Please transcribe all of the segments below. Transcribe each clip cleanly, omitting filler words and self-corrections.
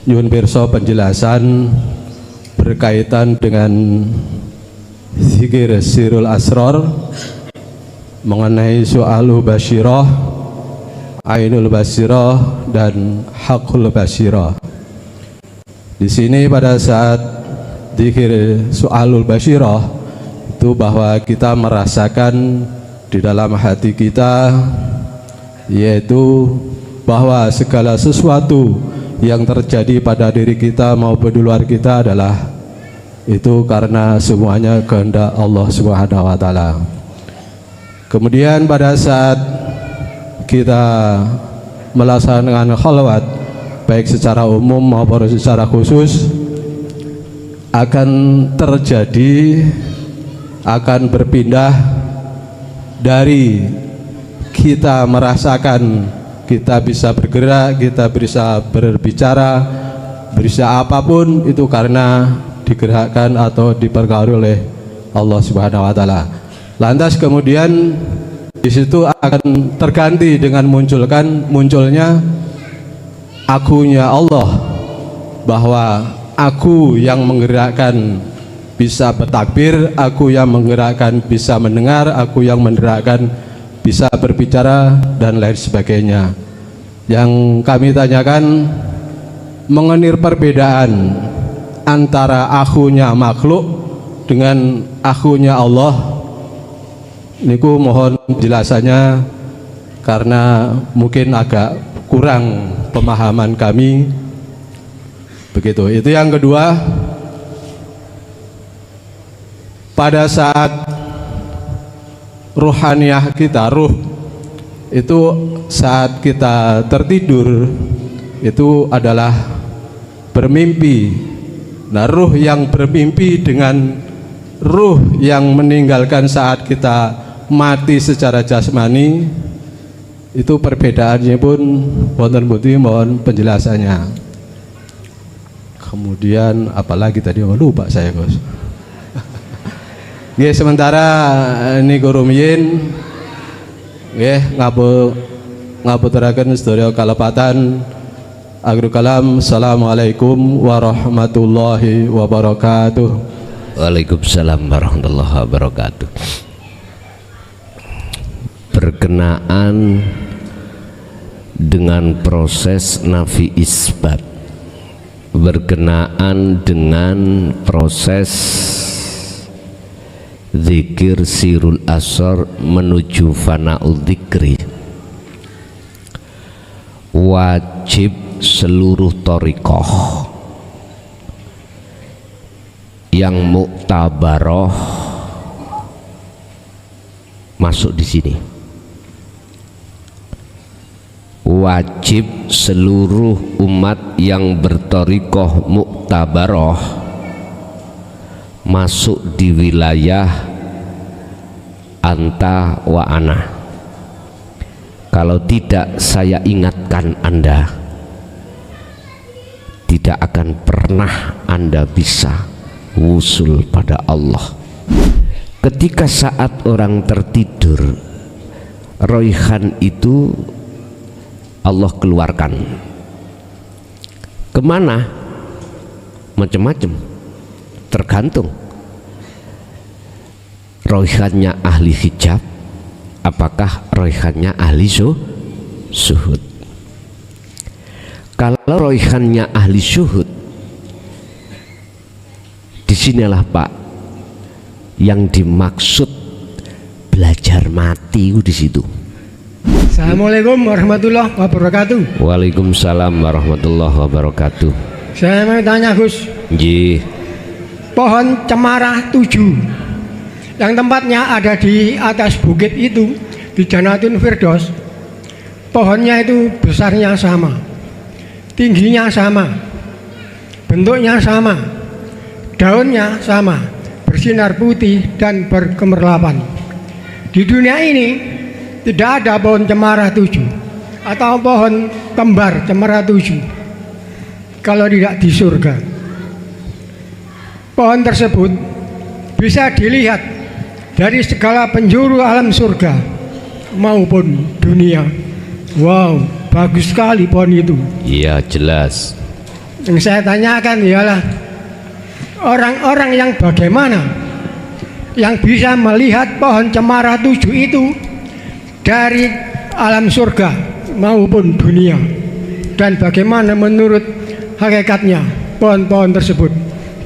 nyuwun pirsa penjelasan berkaitan dengan zikir sirul asrar mengenai soalul basyirah, ainul basyirah dan hakul basyirah. Di sini pada saat zikir soalul basyirah itu bahwa kita merasakan di dalam hati kita, yaitu bahwa segala sesuatu yang terjadi pada diri kita maupun di luar kita adalah itu karena semuanya kehendak Allah Subhanahu wa taala. Kemudian pada saat kita melaksanakan khalwat baik secara umum maupun secara khusus, akan terjadi, akan berpindah dari kita merasakan kita bisa bergerak, kita bisa berbicara, bisa apapun itu karena digerakkan atau diperkaruhi oleh Allah Subhanahu wa taala. Lantas kemudian di situ akan terganti dengan munculnya akunya Allah, bahwa aku yang menggerakkan bisa bertakbir, aku yang menggerakkan bisa mendengar, aku yang menggerakkan bisa berbicara dan lain sebagainya. Yang kami tanyakan mengenai perbedaan antara akunya makhluk dengan akunya Allah, niku mohon jelasannya karena mungkin agak kurang pemahaman kami. Begitu. Itu yang kedua. Pada saat ruhaniyah kita, ruh itu saat kita tertidur itu adalah bermimpi. Nah, ruh yang bermimpi dengan ruh yang meninggalkan saat kita mati secara jasmani itu perbedaannya pun wonten putih, mohon penjelasannya. Kemudian apalagi tadi lupa saya, Gus. Nggih, sementara niku rumiyin nggih ngaputuraken sedaya kalepatan akhirul kalam. Assalamualaikum warahmatullahi wabarakatuh. Waalaikumsalam warahmatullahi wabarakatuh. Berkenaan dengan proses nafi isbat, berkenaan dengan proses zikir sirul asar menuju fana'ul dzikri, wajib seluruh thariqah yang muktabaroh masuk di sini. Wajib seluruh umat yang berthariqah muktabaroh masuk di wilayah anta wa ana. Kalau tidak, saya ingatkan Anda, tidak akan pernah Anda bisa wusul pada Allah. Ketika saat orang tertidur, roihan itu Allah keluarkan kemana? Macam-macam, tergantung roihannya ahli hijab, apakah roihannya ahli suhud. Kalau roihannya ahli suhud, disinilah Pak yang dimaksud belajar mati di situ. Assalamualaikum warahmatullahi wabarakatuh. Waalaikumsalam warahmatullahi wabarakatuh. Saya mau tanya, Gus. Nggih. Pohon cemara 7 yang tempatnya ada di atas bukit itu, di Jannatul Firdaus, pohonnya itu besarnya sama, tingginya sama, bentuknya sama, daunnya sama, bersinar putih dan berkemerlapan. Di dunia ini tidak ada pohon cemara 7 atau pohon kembar cemara 7 kalau tidak di surga. Pohon tersebut bisa dilihat dari segala penjuru alam surga maupun dunia. Wow, bagus sekali pohon itu. Iya, jelas. Yang saya tanyakan ialah orang-orang yang bagaimana yang bisa melihat pohon cemara 7 itu dari alam surga maupun dunia, dan bagaimana menurut hakikatnya pohon-pohon tersebut.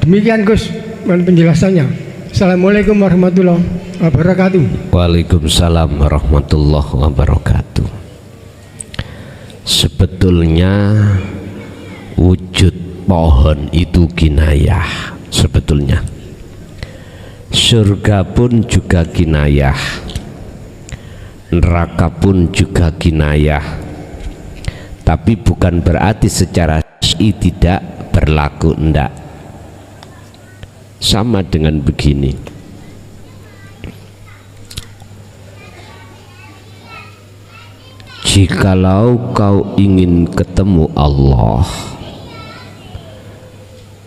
Demikian Gus penjelasannya. Assalamualaikum warahmatullahi wabarakatuh. Waalaikumsalam warahmatullahi wabarakatuh. Sebetulnya wujud pohon itu kinayah. Sebetulnya surga pun juga kinayah, neraka pun juga kinayah, tapi bukan berarti secara syar'i tidak berlaku, enggak. Sama dengan begini, jikalau kau ingin ketemu Allah,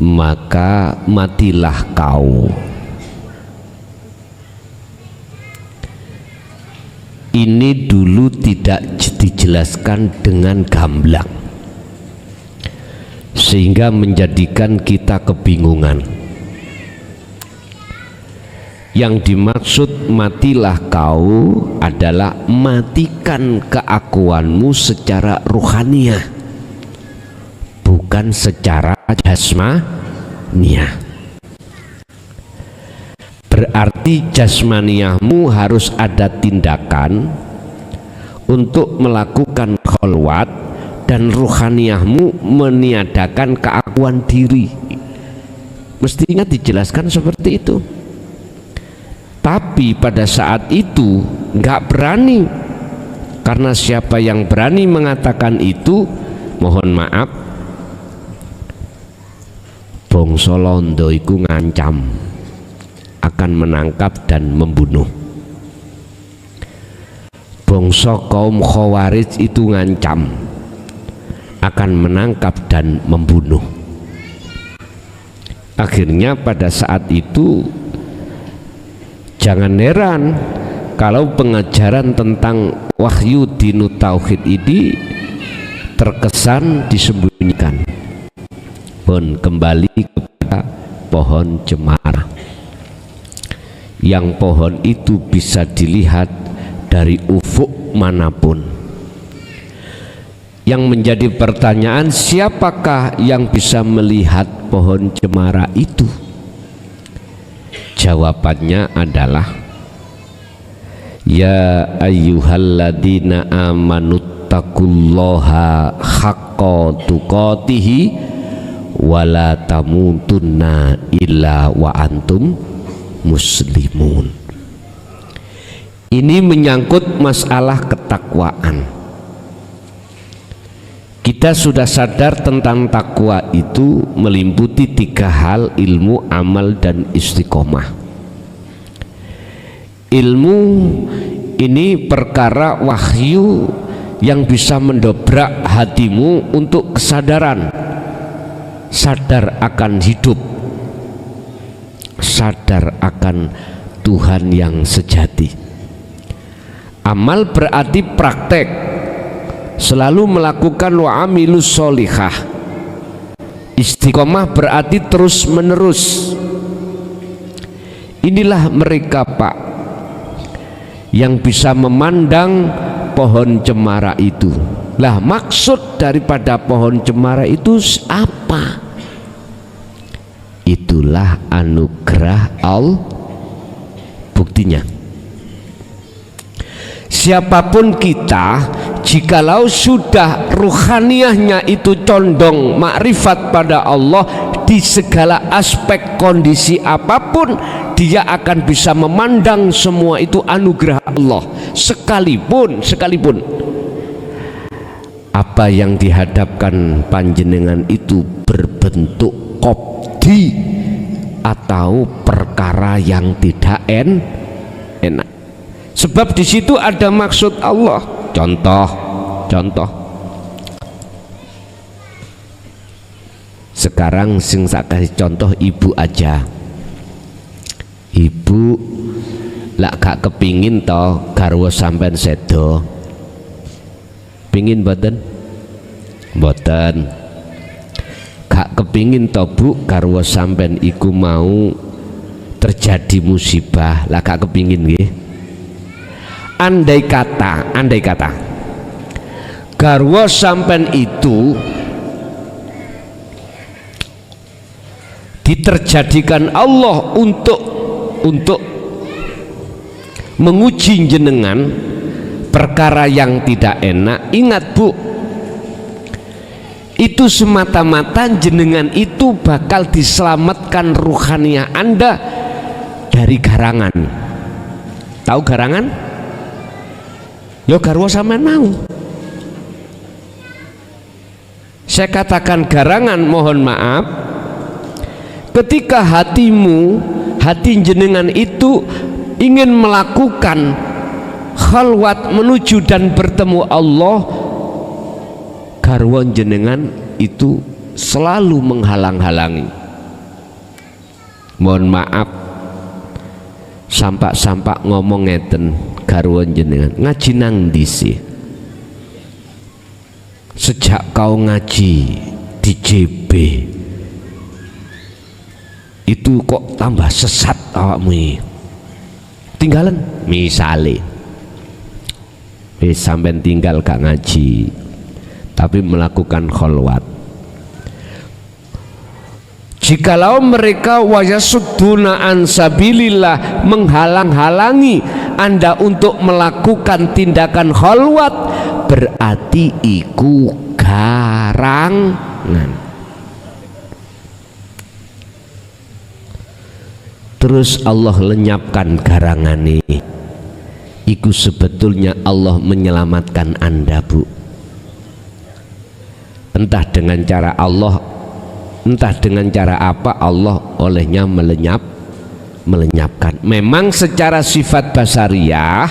maka matilah kau. Ini dulu tidak dijelaskan dengan gamblang, sehingga menjadikan kita kebingungan. Yang dimaksud matilah kau adalah matikan keakuanmu secara ruhaniah, bukan secara jasmaniah. Berarti jasmaniahmu harus ada tindakan untuk melakukan kholwat, dan ruhaniahmu meniadakan keakuan diri. Mestinya dijelaskan seperti itu. Tapi pada saat itu nggak berani, karena siapa yang berani mengatakan itu, mohon maaf, bangsa londo iku ngancam akan menangkap dan membunuh. Bangsa kaum Khawarij itu ngancam akan menangkap dan membunuh. Akhirnya pada saat itu jangan heran kalau pengajaran tentang wahyu dinu tauhid ini terkesan disembunyikan. Pun kembali kepada pohon cemara, yang pohon itu bisa dilihat dari ufuk manapun. Yang menjadi pertanyaan, siapakah yang bisa melihat pohon cemara itu? Jawabannya adalah, ya ayyuhalladzina amanuttaqullaha haqqa tuqatihi wala tamutunna illa wa antum muslimun. Ini menyangkut masalah ketakwaan. Kita sudah sadar tentang takwa itu meliputi 3 hal: ilmu, amal, dan istiqomah. Ilmu ini perkara wahyu yang bisa mendobrak hatimu untuk kesadaran, sadar akan hidup, sadar akan Tuhan yang sejati. Amal berarti praktek, selalu melakukan wa amilus sholihah. Istiqomah berarti terus menerus. Inilah mereka Pak yang bisa memandang pohon cemara itu. Lah maksud daripada pohon cemara itu apa? Itulah anugerah Allah. Buktinya, siapapun kita, jikalau sudah ruhaniahnya itu condong makrifat pada Allah di segala aspek kondisi apapun, dia akan bisa memandang semua itu anugerah Allah. Sekalipun apa yang dihadapkan panjenengan itu berbentuk kopdi atau perkara yang tidak enak. Sebab di situ ada maksud Allah. Contoh, sekarang sing sak kasih contoh ibu aja. Ibu lak gak kepingin toh garwa sampean sedo. Pingin boten? Boten. Gak kepingin to Bu garwa sampean iku mau terjadi musibah, lah gak kepingin nggih. Andai kata garwa sampean itu diterjadikan Allah untuk menguji jenengan perkara yang tidak enak, ingat Bu, itu semata-mata jenengan itu bakal diselamatkan ruhaniah Anda dari garangan. Tahu garangan? Yo garwa sampean mau. Saya katakan garangan, mohon maaf, ketika hati jenengan itu ingin melakukan khalwat menuju dan bertemu Allah, garwa jenengan itu selalu menghalang-halangi. Mohon maaf, sampak ngomong ngeten, garwa jenengan ngaji nang ndi sih? Sejak kau ngaji di JB itu kok tambah sesat awakmu, tinggalan misale sampean tinggal gak ngaji tapi melakukan kholwat. Jikalau mereka wayasudduna an sabilillah, menghalang-halangi Anda untuk melakukan tindakan kholwat, berarti iku garangan. Terus Allah lenyapkan garangane, iku sebetulnya Allah menyelamatkan Anda Bu. Entah dengan cara Allah, entah dengan cara apa, Allah olehnya melenyapkan. Memang secara sifat basariah,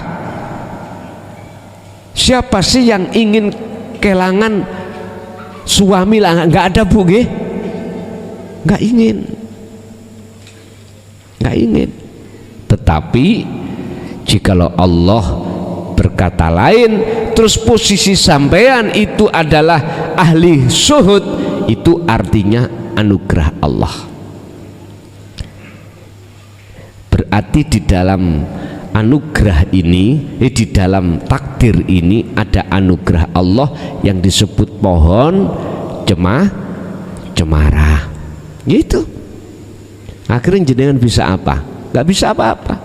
siapa sih yang ingin kelangan suami lah? Nggak ada Bu, nggak ingin. Tetapi jikalau Allah berkata lain, terus posisi sampean itu adalah ahli syuhud, itu artinya anugerah Allah. Berarti di dalam anugerah ini, di dalam takdir ini ada anugerah Allah yang disebut pohon cemara. Gitu. Akhirnya jenengan bisa apa? Gak bisa apa-apa.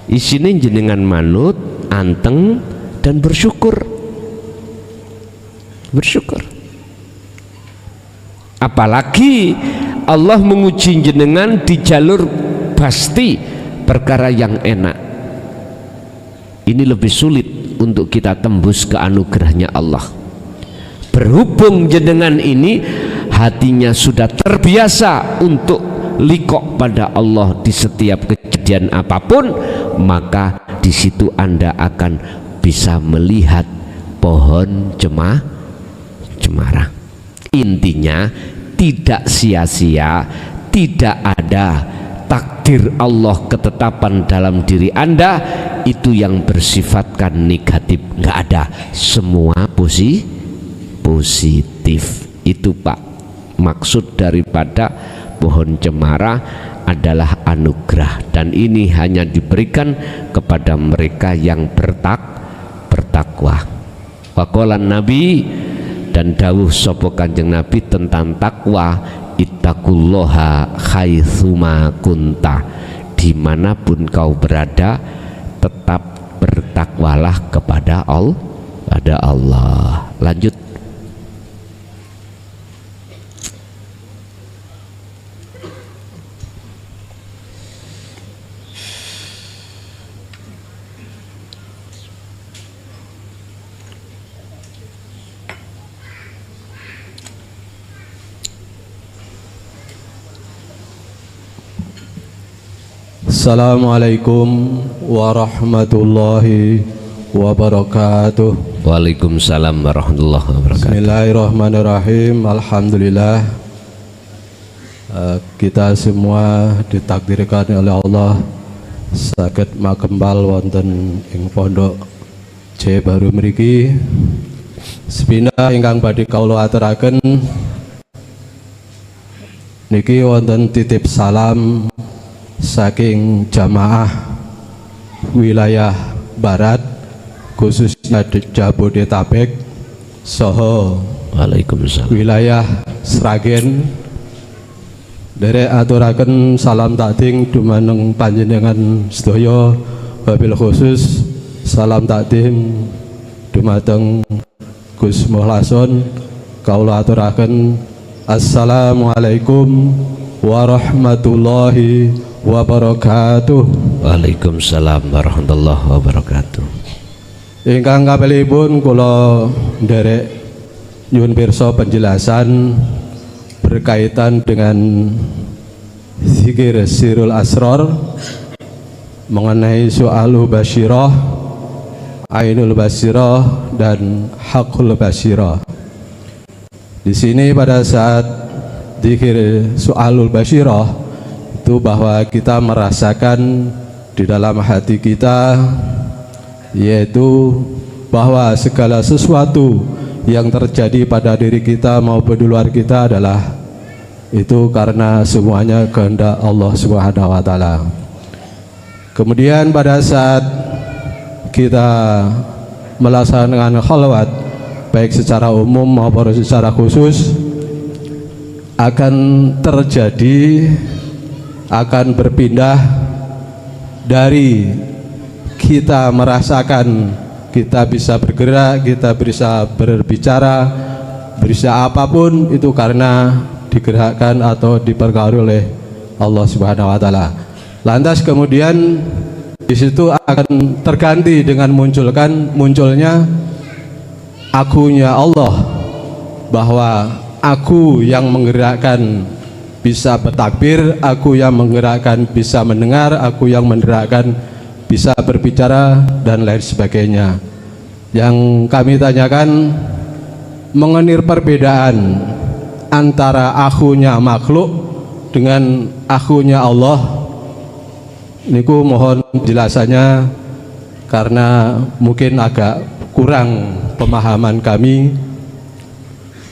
Isinya jenengan manut, anteng, dan bersyukur. Apalagi Allah menguji jenengan di jalur pasti perkara yang enak. Ini lebih sulit untuk kita tembus ke anugerahnya Allah. Berhubung jenengan ini hatinya sudah terbiasa untuk likok pada Allah di setiap kejadian apapun, maka di situ Anda akan bisa melihat pohon cemara. Intinya tidak sia-sia, tidak ada takdir Allah ketetapan dalam diri Anda itu yang bersifatkan negatif, nggak ada, semua positif. Itu Pak, maksud daripada pohon cemara adalah anugerah, dan ini hanya diberikan kepada mereka yang bertakwa. Waqalan Nabi, dan dawuh sapa Kanjeng Nabi tentang takwa, ittaqullaha haitsuma kunta, dimanapun kau berada tetap bertakwalah kepada Allah. Lanjut. Assalamualaikum warahmatullahi wabarakatuh. Waalaikumsalam warahmatullahi wabarakatuh. Bismillahirrahmanirrahim. Alhamdulillah, kita semua ditakdirkan oleh Allah saged makembal wonten ing pondok C baru mriki. Sepindah ingkang badhe kawula aturaken niki wonten titip salam saking jamaah wilayah barat khususnya Jabodetabek soho Waalaikumsalam. wilayah Sragen. Derek aturaken salam takdim dumaneng panjenengan sedaya, wabil khusus salam takdim dumateng Gus Muhlason. Kaula aturaken assalamualaikum warahmatullahi wabarakatuh. Waalaikumsalam warahmatullahi wabarakatuh. Ingkang kapilihipun kula nderek nyuwun pirsa penjelasan berkaitan dengan zikir sirul asrar mengenai soalul basyirah, ainul basyirah dan hakul basyirah. Di sini pada saat zikir soalul basyirah itu bahwa kita merasakan di dalam hati kita, yaitu bahwa segala sesuatu yang terjadi pada diri kita maupun di luar kita adalah itu karena semuanya kehendak Allah Subhanahu wa taala. Kemudian pada saat kita melaksanakan khalwat baik secara umum maupun secara khusus, akan terjadi, akan berpindah dari kita merasakan kita bisa bergerak, kita bisa berbicara, bisa apapun itu karena digerakkan atau diperkaruhi oleh Allah Subhanahu wa taala. Lantas kemudian di situ akan terganti dengan munculnya akunya Allah, bahwa aku yang menggerakkan bisa bertakbir, aku yang menggerakkan bisa mendengar, aku yang menggerakkan bisa berbicara dan lain sebagainya. Yang kami tanyakan mengenai perbedaan antara akunya makhluk dengan akunya Allah, niku mohon penjelasannya karena mungkin agak kurang pemahaman kami.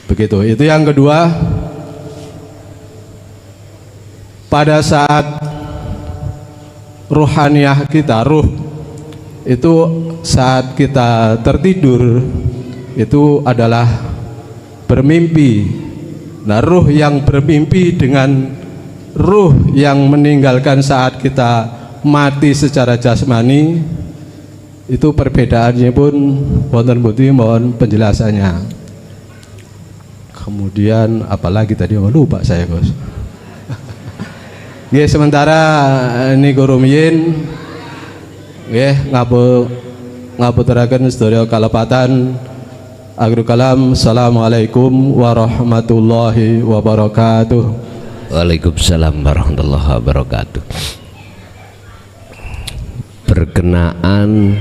Begitu. Itu yang kedua. Pada saat ruhaniyah kita, ruh itu saat kita tertidur itu adalah bermimpi. Nah, ruh yang bermimpi dengan ruh yang meninggalkan saat kita mati secara jasmani itu perbedaannya pun wonten pundi, mohon penjelasannya. Kemudian apalagi tadi lupa saya, Gus. Nggih, sementara niku rumiyin nggih ngaputuraken sedaya kalepatan. Akhirul kalam, assalamualaikum warahmatullahi wabarakatuh. Waalaikumsalam warahmatullahi wabarakatuh. Berkenaan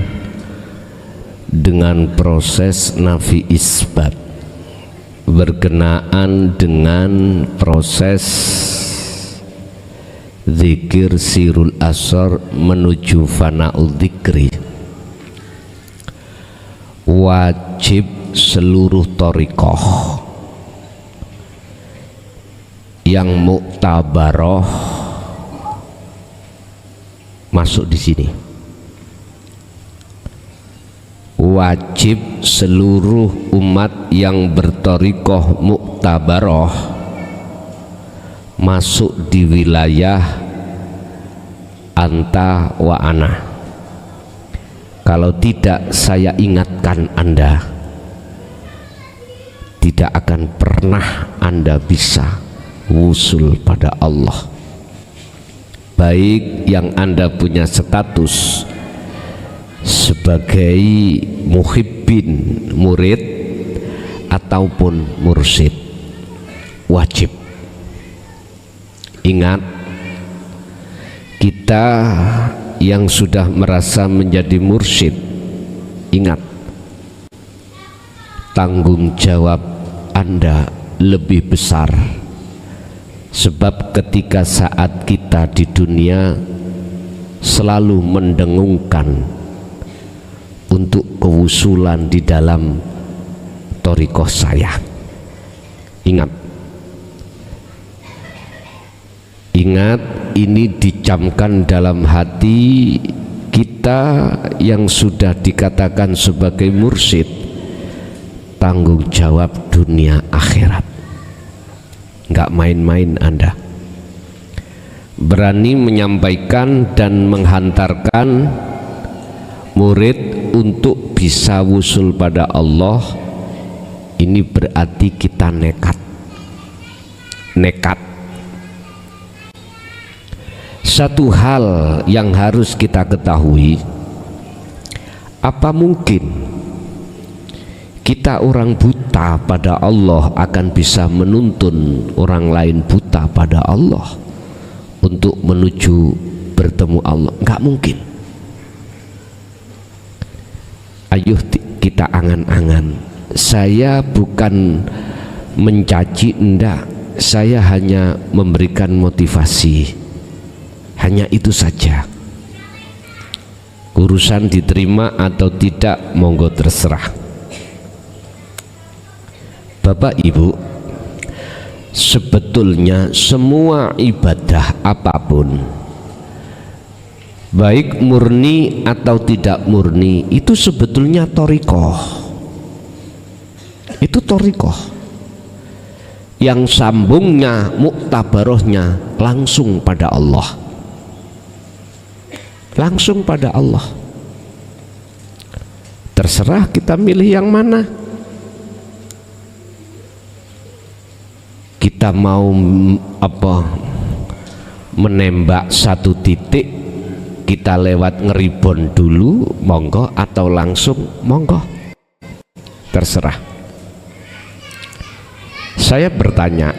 dengan proses nafi isbat, berkenaan dengan proses zikir sirul asar menuju fana'ul dzikri, wajib seluruh thariqah yang muktabaroh masuk di sini. Wajib seluruh umat yang berthariqah muktabaroh masuk di wilayah anta wa ana. Kalau tidak, saya ingatkan Anda, tidak akan pernah Anda bisa wusul pada Allah, baik yang Anda punya status sebagai muhibbin murid ataupun mursyid. Wajib ingat, kita yang sudah merasa menjadi mursyid, ingat tanggung jawab Anda lebih besar, sebab ketika saat kita di dunia selalu mendengungkan untuk kewusulan di dalam thariqah saya. Ingat, Ingat, ini dicamkan dalam hati kita yang sudah dikatakan sebagai mursyid, tanggung jawab dunia akhirat. Nggak main-main Anda. Berani menyampaikan dan menghantarkan murid untuk bisa wusul pada Allah, ini berarti kita nekat. Satu hal yang harus kita ketahui, apa mungkin kita orang buta pada Allah akan bisa menuntun orang lain buta pada Allah untuk menuju bertemu Allah? Enggak mungkin. Ayo kita angan-angan. Saya bukan mencaci, enggak. Saya hanya memberikan motivasi. Hanya itu saja. Urusan diterima atau tidak monggo terserah. Bapak Ibu, sebetulnya semua ibadah apapun, baik murni atau tidak murni, itu sebetulnya thariqah. Itu thariqah yang sambungnya, muktabarohnya langsung pada Allah. Langsung pada Allah. Terserah kita milih yang mana. Kita mau menembak satu titik, kita lewat ngeribon dulu monggo, atau langsung monggo, terserah. Saya bertanya,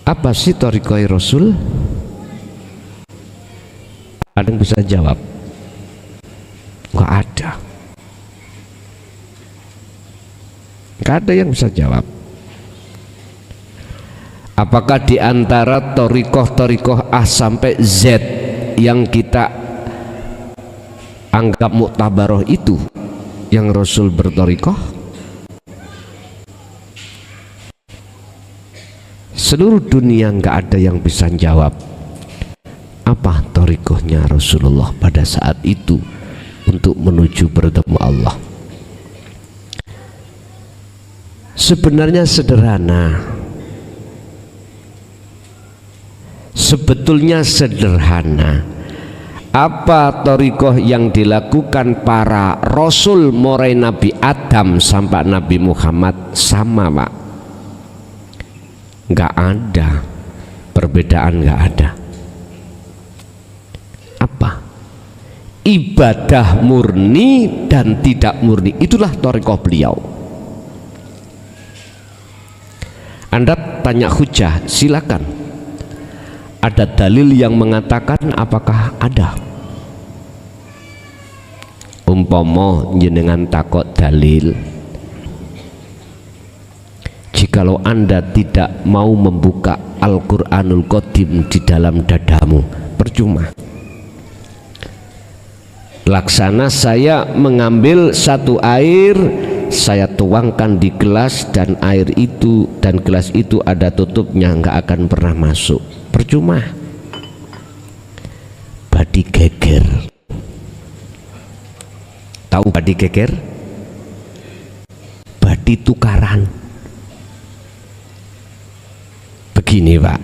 apa sih thariqah Rasul? Ada yang bisa jawab? Nggak ada. Nggak ada yang bisa jawab. Apakah di antara thariqah A sampai Z yang kita anggap muktabaroh itu yang Rasul berthariqah? Seluruh dunia nggak ada yang bisa jawab apa thariqahnya Rasulullah pada saat itu untuk menuju bertemu Allah. Sebenarnya sederhana. Sebetulnya sederhana. Apa thariqah yang dilakukan para Rasul mulai Nabi Adam sampai Nabi Muhammad sama, Pak? Nggak ada perbedaan, nggak ada. Apa? Ibadah murni dan tidak murni, itulah thariqah beliau. Anda tanya hujah, silakan. Ada dalil yang mengatakan apakah ada? Umpama jenengan takut dalil, jikalau Anda tidak mau membuka Al-Quranul Qadim di dalam dadamu, percuma. Laksana saya mengambil satu air, saya tuangkan di gelas, dan air itu dan gelas itu ada tutupnya, nggak akan pernah masuk. Percuma. Badi geger. Tahu badi geger? Badi tukaran. Begini, Pak,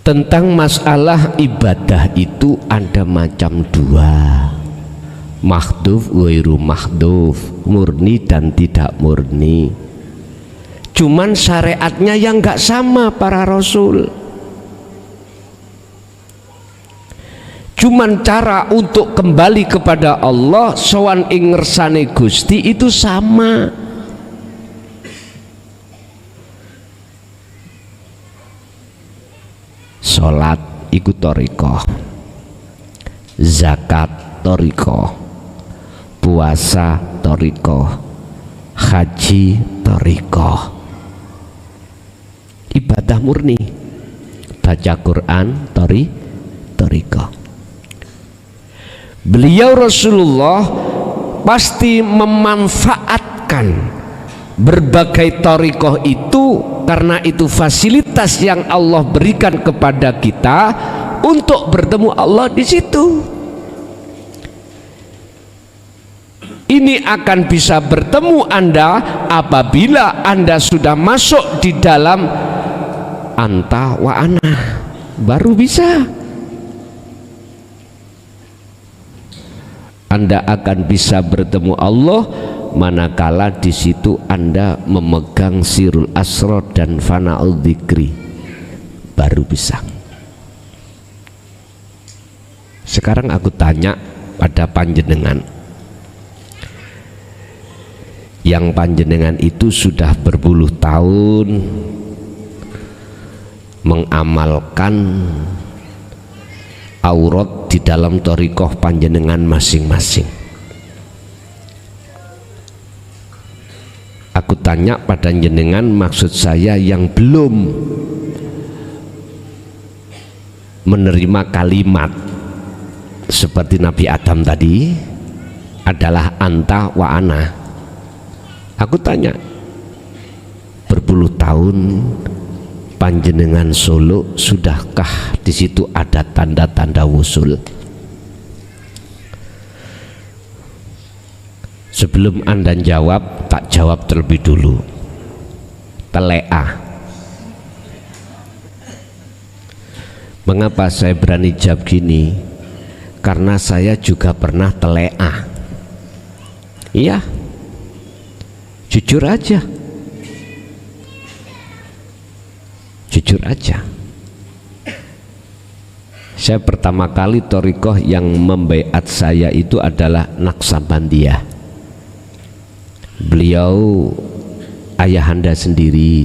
tentang masalah ibadah itu ada macam dua, mahdhuf wairu mahdhuf, murni dan tidak murni. Cuman syariatnya yang nggak sama para Rasul. Cuman cara untuk kembali kepada Allah, sowan ing ngersane Gusti itu sama. Sholat ikut thariqah, zakat thariqah, puasa thariqah, haji thariqah. Ibadah murni, baca Quran thariqah. Beliau Rasulullah pasti memanfaatkan berbagai thariqah itu karena itu fasilitas yang Allah berikan kepada kita untuk bertemu Allah di situ. Ini akan bisa bertemu Anda apabila Anda sudah masuk di dalam anta wa ana, baru bisa. Anda akan bisa bertemu Allah manakala di situ Anda memegang sirul asrar dan fana'ul dzikri, baru bisa. Sekarang aku tanya pada panjenengan, yang panjenengan itu sudah berpuluh tahun mengamalkan aurat di dalam thariqah panjenengan masing-masing. Aku tanya pada jenengan, maksud saya yang belum menerima kalimat seperti Nabi Adam tadi adalah anta wa ana. Aku tanya, berpuluh tahun panjenengan Solo, sudahkah di situ ada tanda-tanda wusul? Sebelum Anda jawab, tak jawab terlebih dulu. Telea. Mengapa saya berani jawab gini? Karena saya juga pernah telea. Iya, jujur aja, jujur aja. Saya pertama kali thariqah yang membaiat saya itu adalah Naksabandiyah. Beliau ayahanda sendiri,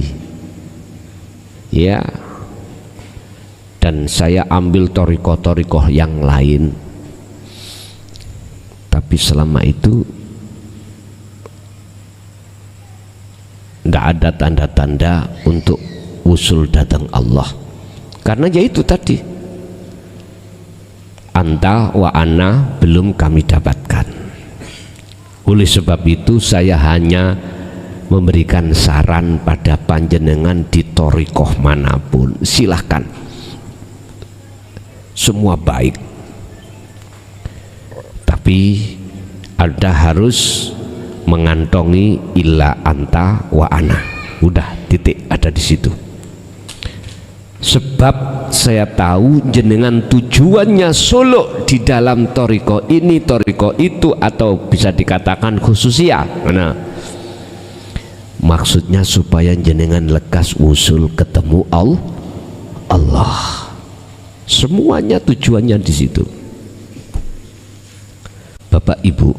ya, dan saya ambil thariqah yang lain. Tapi selama itu tidak ada tanda-tanda untuk usul datang Allah, karena yaitu tadi anta wa ana belum kami dapatkan. Oleh sebab itu saya hanya memberikan saran pada panjenengan di thariqah manapun, silahkan, semua baik, tapi Anda harus mengantongi illa anta wa ana. Udah, titik, ada di situ. Sebab saya tahu jenengan tujuannya Solo di dalam thariqah ini, thariqah itu, atau bisa dikatakan khususia. Mana? Maksudnya supaya jenengan lekas usul ketemu Allah. Semuanya tujuannya di situ. Bapak Ibu,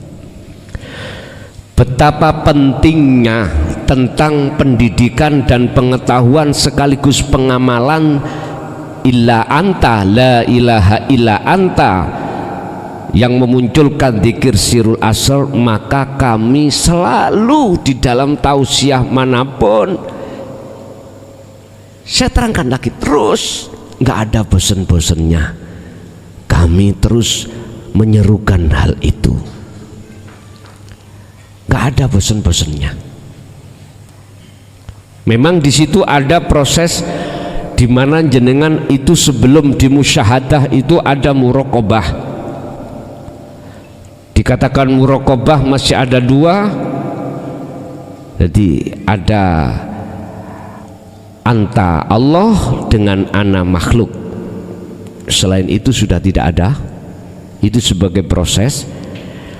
betapa pentingnya tentang pendidikan dan pengetahuan sekaligus pengamalan illa anta, la ilaha illa anta, yang memunculkan dzikir sirul asrar. Maka kami selalu di dalam tausiah manapun, saya terangkan lagi terus, nggak ada bosan-bosannya, kami terus menyerukan hal itu, nggak ada bosan-bosannya. Memang di situ ada proses di mana jenengan itu sebelum dimusyahadah itu ada muraqabah. Dikatakan muraqabah masih ada dua, jadi ada anta Allah dengan ana makhluk. Selain itu sudah tidak ada. Itu sebagai proses.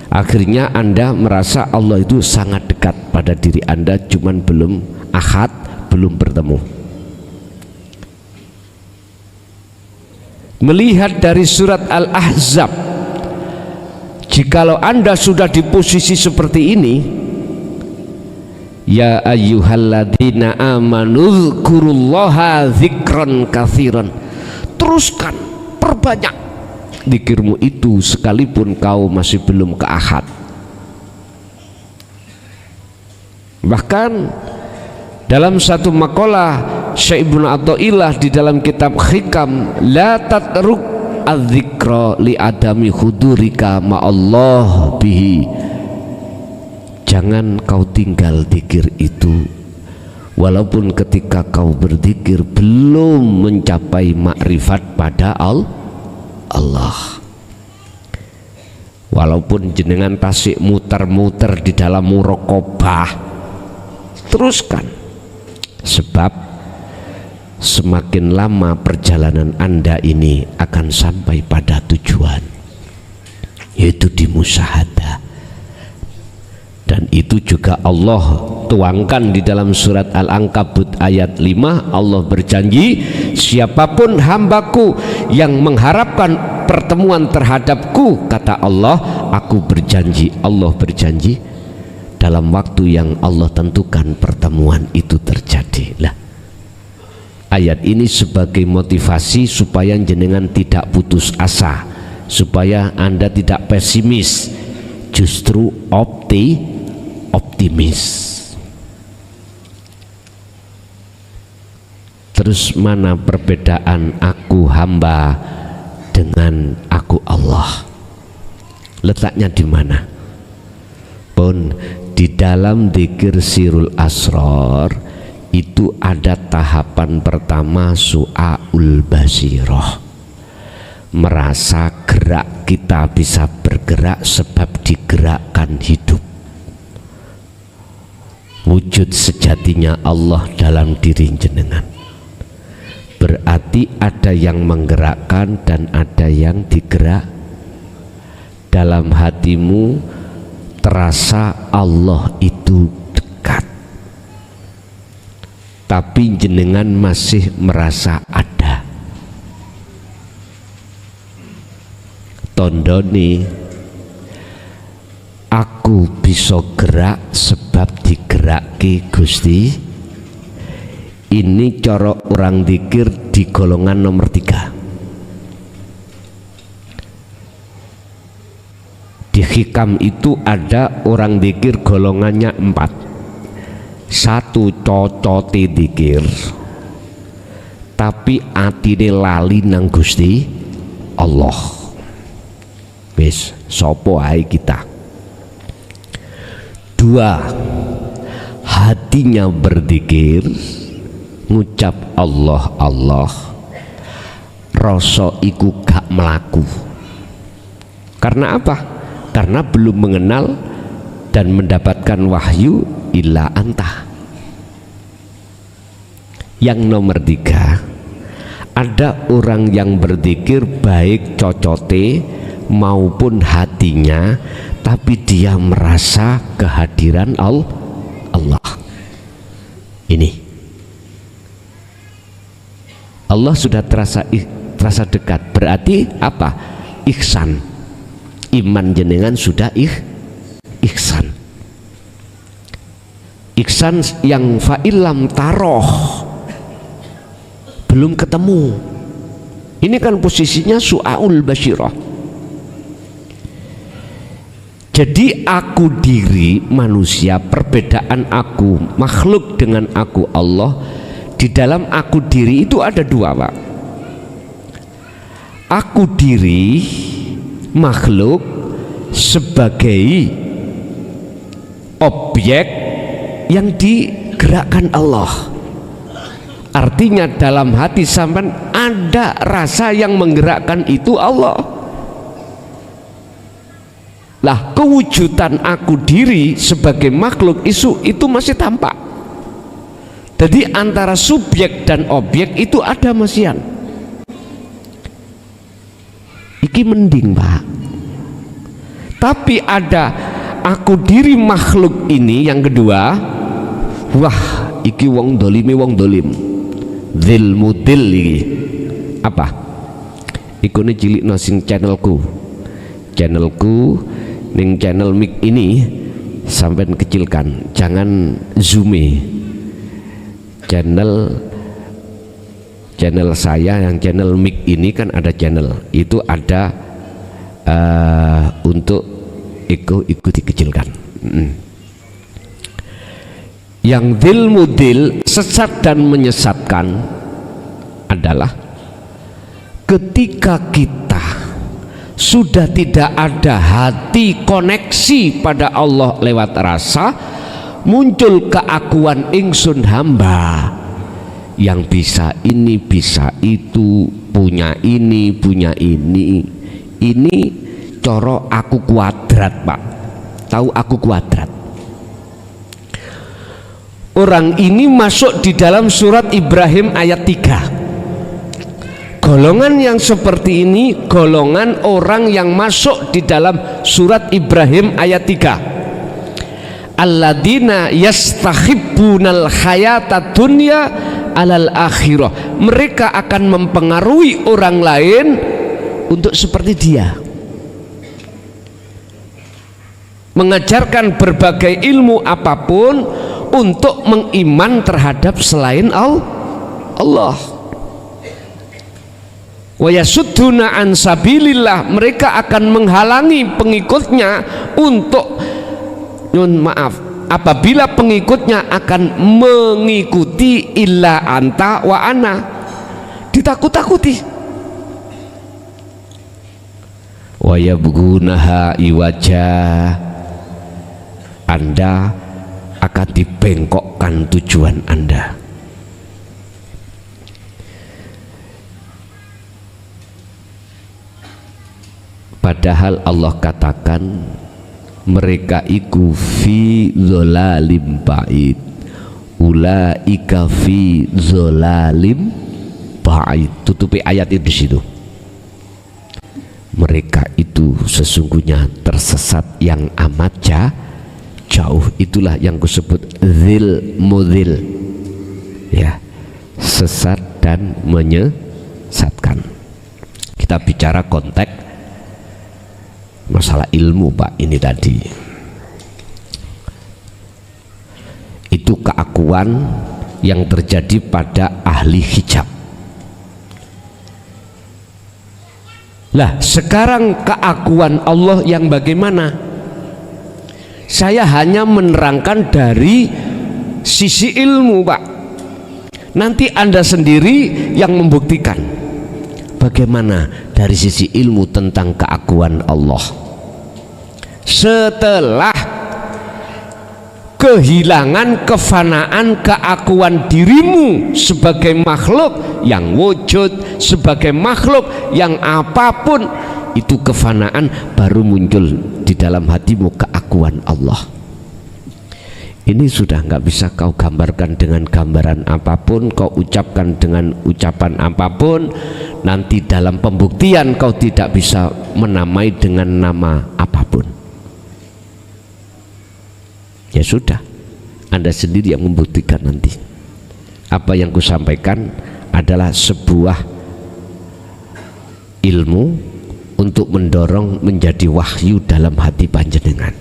Akhirnya Anda merasa Allah itu sangat dekat pada diri Anda, cuman belum ahad, belum bertemu. Melihat dari surat Al-Ahzab, jikalau Anda sudah di posisi seperti ini, ya ayyuhalladzina amanu dzkurullaha dzikran katsiran, teruskan, perbanyak dzikirmu itu sekalipun kau masih belum ke ahad. Bahkan dalam satu makalah Syekh Ibnu Athaillah di dalam kitab Hikam, la tatruk adzikra li adami hudurika ma'allah bihi, jangan kau tinggal zikir itu, walaupun ketika kau berzikir belum mencapai makrifat pada Allah. Walaupun jenengan tasik muter-muter di dalam muraqabah, teruskan, sebab semakin lama perjalanan Anda ini akan sampai pada tujuan, yaitu di musyahadah. Dan itu juga Allah tuangkan di dalam surat Al-Ankabut ayat 5. Allah berjanji, siapapun hambaku yang mengharapkan pertemuan terhadapku, kata Allah, aku berjanji, Allah berjanji, dalam waktu yang Allah tentukan pertemuan itu terjadi. Lah, ayat ini sebagai motivasi supaya jenengan tidak putus asa, supaya Anda tidak pesimis, justru optimis. Terus mana perbedaan aku hamba dengan aku Allah? Letaknya di mana? Pun di dalam dzikir sirul asrar itu ada tahapan pertama, su'aul basirah, merasa gerak kita bisa bergerak sebab digerakkan hidup. Wujud sejatinya Allah dalam diri jenengan, berarti ada yang menggerakkan dan ada yang digerak. Dalam hatimu terasa Allah itu dekat, tapi jenengan masih merasa ada. Tondoni aku bisa gerak sebab digeraki Gusti. Ini cara orang dzikir di golongan nomor 3. Di hikam itu ada orang dzikir golongannya 4. Satu, cocote dzikir tapi atine lali nang Gusti Allah. Wis sopo ae kita. 2, hatinya berzikir, ngucap Allah Allah, rasa iku gak melaku. Karena apa? Karena belum mengenal dan mendapatkan wahyu illa anta. Yang nomor 3, ada orang yang berzikir baik cocote maupun hatinya, tapi dia merasa kehadiran Allah. Ini Allah sudah terasa dekat, berarti apa? Ihsan. Iman jenengan sudah ihsan. Ihsan yang fa'ilam taroh, belum ketemu. Ini kan posisinya su'aul basyirah. Jadi aku diri manusia, perbedaan aku makhluk dengan aku Allah. Di dalam aku diri itu ada 2, Pak. Aku diri makhluk sebagai objek yang digerakkan Allah. Artinya dalam hati sampean ada rasa yang menggerakkan itu Allah. Lah, kewujudan aku diri sebagai makhluk itu masih tampak. Jadi antara subjek dan objek itu ada masian. Iki mending, Pak. Tapi ada aku diri makhluk ini yang kedua. Wah, iki wong dolime wong dolim. Dzil mudil iki. Apa? Iku ne cilikno sing channelku ning channel mic ini sampai kecilkan, jangan zoome. Channel saya yang channel mic ini kan ada channel itu ada untuk ikut dikecilkan. Yang dzil mudil, sesat dan menyesatkan adalah ketika kita sudah tidak ada hati koneksi pada Allah lewat rasa, muncul keakuan ingsun hamba yang bisa ini bisa itu, punya ini punya ini coro aku kuadrat, Pak. Tahu aku kuadrat? Orang ini masuk di dalam surat Ibrahim ayat 3. Golongan yang seperti ini golongan orang yang masuk di dalam surat Ibrahim ayat 3. Alladzina yastahibbunal hayata dunya alal akhirah. Mereka akan mempengaruhi orang lain untuk seperti dia, mengajarkan berbagai ilmu apapun untuk mengiman terhadap selain Allah. Wa yasudduna an sabilillah, mereka akan menghalangi pengikutnya untuk apabila pengikutnya akan mengikuti illa anta wa ana, ditakut-takuti. Wa yabghunaha iwaja, Anda akan dibengkokkan tujuan Anda. Padahal Allah katakan mereka iku fi dzalalim ba'id, ulaika fi dzalalim ba'id. Tutupi ayat itu di situ. Mereka itu sesungguhnya tersesat yang amat jauh. Itulah yang kusebut dzil mudhil, ya, sesat dan menyesatkan. Kita bicara konteks masalah ilmu, Pak. Ini tadi itu keakuan yang terjadi pada ahli hijab. Lah sekarang keakuan Allah yang bagaimana? Saya hanya menerangkan dari sisi ilmu, Pak. Nanti Anda sendiri yang membuktikan bagaimana dari sisi ilmu tentang keakuan Allah. Setelah kehilangan kefanaan keakuan dirimu sebagai makhluk yang wujud, sebagai makhluk yang apapun, itu kefanaan baru muncul di dalam hatimu keakuan Allah. Ini sudah nggak bisa kau gambarkan dengan gambaran apapun, kau ucapkan dengan ucapan apapun. Nanti dalam pembuktian kau tidak bisa menamai dengan nama apapun. Ya sudah, Anda sendiri yang membuktikan nanti. Apa yang kusampaikan adalah sebuah ilmu untuk mendorong menjadi wahyu dalam hati panjenengan.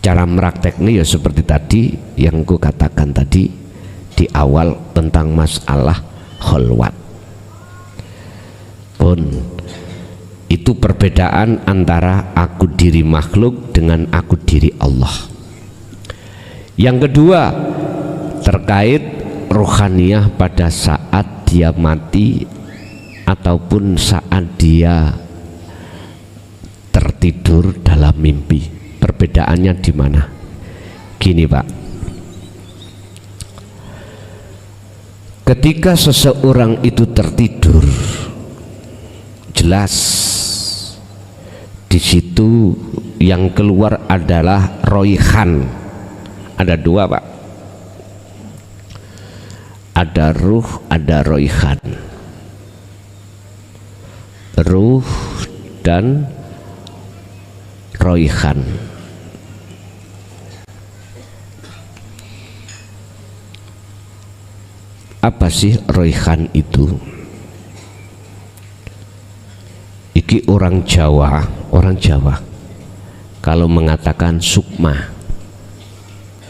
Cara merakteknya ya seperti tadi yang ku katakan tadi di awal tentang masalah kholwat. Pun itu perbedaan antara aku diri makhluk dengan aku diri Allah. Yang kedua terkait rohaniyah pada saat dia mati ataupun saat dia tertidur dalam mimpi. Perbedaannya di mana? Gini, Pak. Ketika seseorang itu tertidur, jelas di situ yang keluar adalah roihan. Ada dua, Pak. Ada ruh, ada roihan. Ruh dan roihan. Apa sih roihan itu? Iki orang Jawa kalau mengatakan sukma,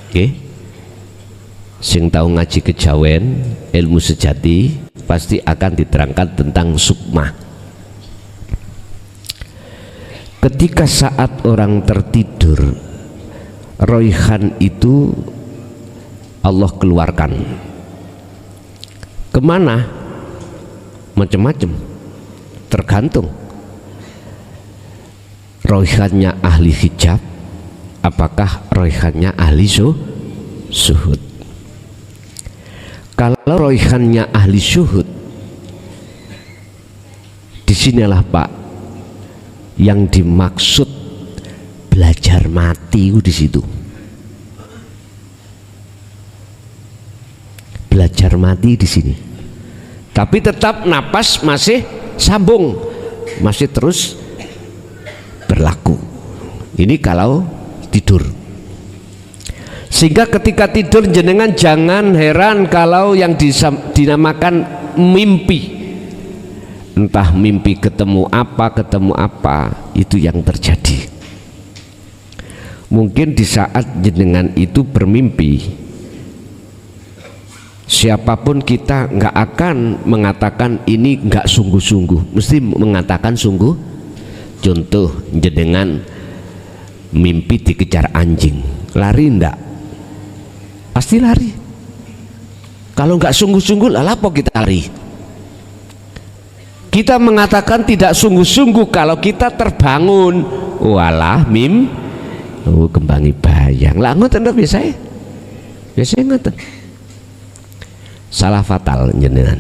okay? Sing tahu ngaji kejawen, ilmu sejati pasti akan diterangkan tentang sukma. Ketika saat orang tertidur, roihan itu Allah keluarkan. Kemana? Macam-macam. tergantung roihannya ahli hijab apakah roihannya ahli syuhud. Kalau roihannya ahli syuhud, disinilah Pak yang dimaksud belajar mati di situ. Belajar mati di sini. Tapi tetap napas masih sambung, masih terus berlaku. Ini kalau tidur. Sehingga ketika tidur jenengan jangan heran kalau yang dinamakan mimpi. Entah mimpi ketemu apa itu yang terjadi. Mungkin di saat jenengan itu bermimpi, siapapun kita nggak akan mengatakan ini nggak sungguh-sungguh, mesti mengatakan sungguh. Contoh jenengan mimpi dikejar anjing, lari ndak? Pasti lari. Kalau nggak sungguh-sungguh, lah apa kita lari? Kita mengatakan tidak sungguh-sungguh kalau kita terbangun, walah kembangi bayang. Lah ngoten to biasanya ngoten. Salah fatal jenengan.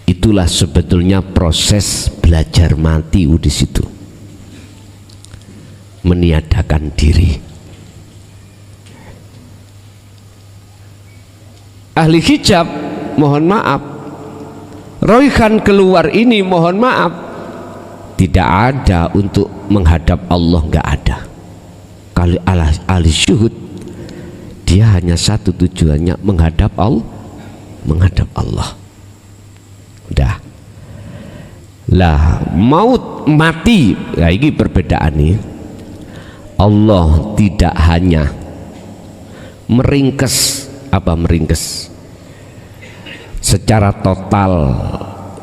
Itulah sebetulnya proses belajar mati di situ. Meniadakan diri. Ahli hijab mohon maaf, roihan keluar ini mohon maaf tidak ada untuk menghadap Allah, nggak ada. Kalau ahli syuhud dia hanya satu tujuannya, menghadap Allah. Udah lah, maut mati ya, ini perbedaan nih. Allah tidak hanya meringkes secara total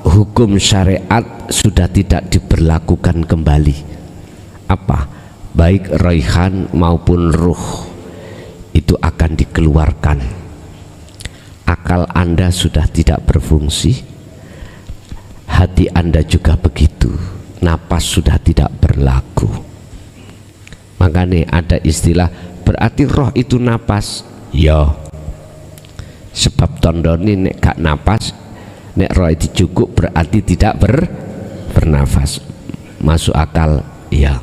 hukum syariat sudah tidak diberlakukan kembali, baik roihan maupun ruh itu akan dikeluarkan. Akal Anda sudah tidak berfungsi, hati Anda juga begitu, napas sudah tidak berlaku. Makanya ada istilah berarti roh itu napas ya, sebab tondoni nek gak napas, nek roh itu cukup berarti tidak bernafas. Masuk akal ya.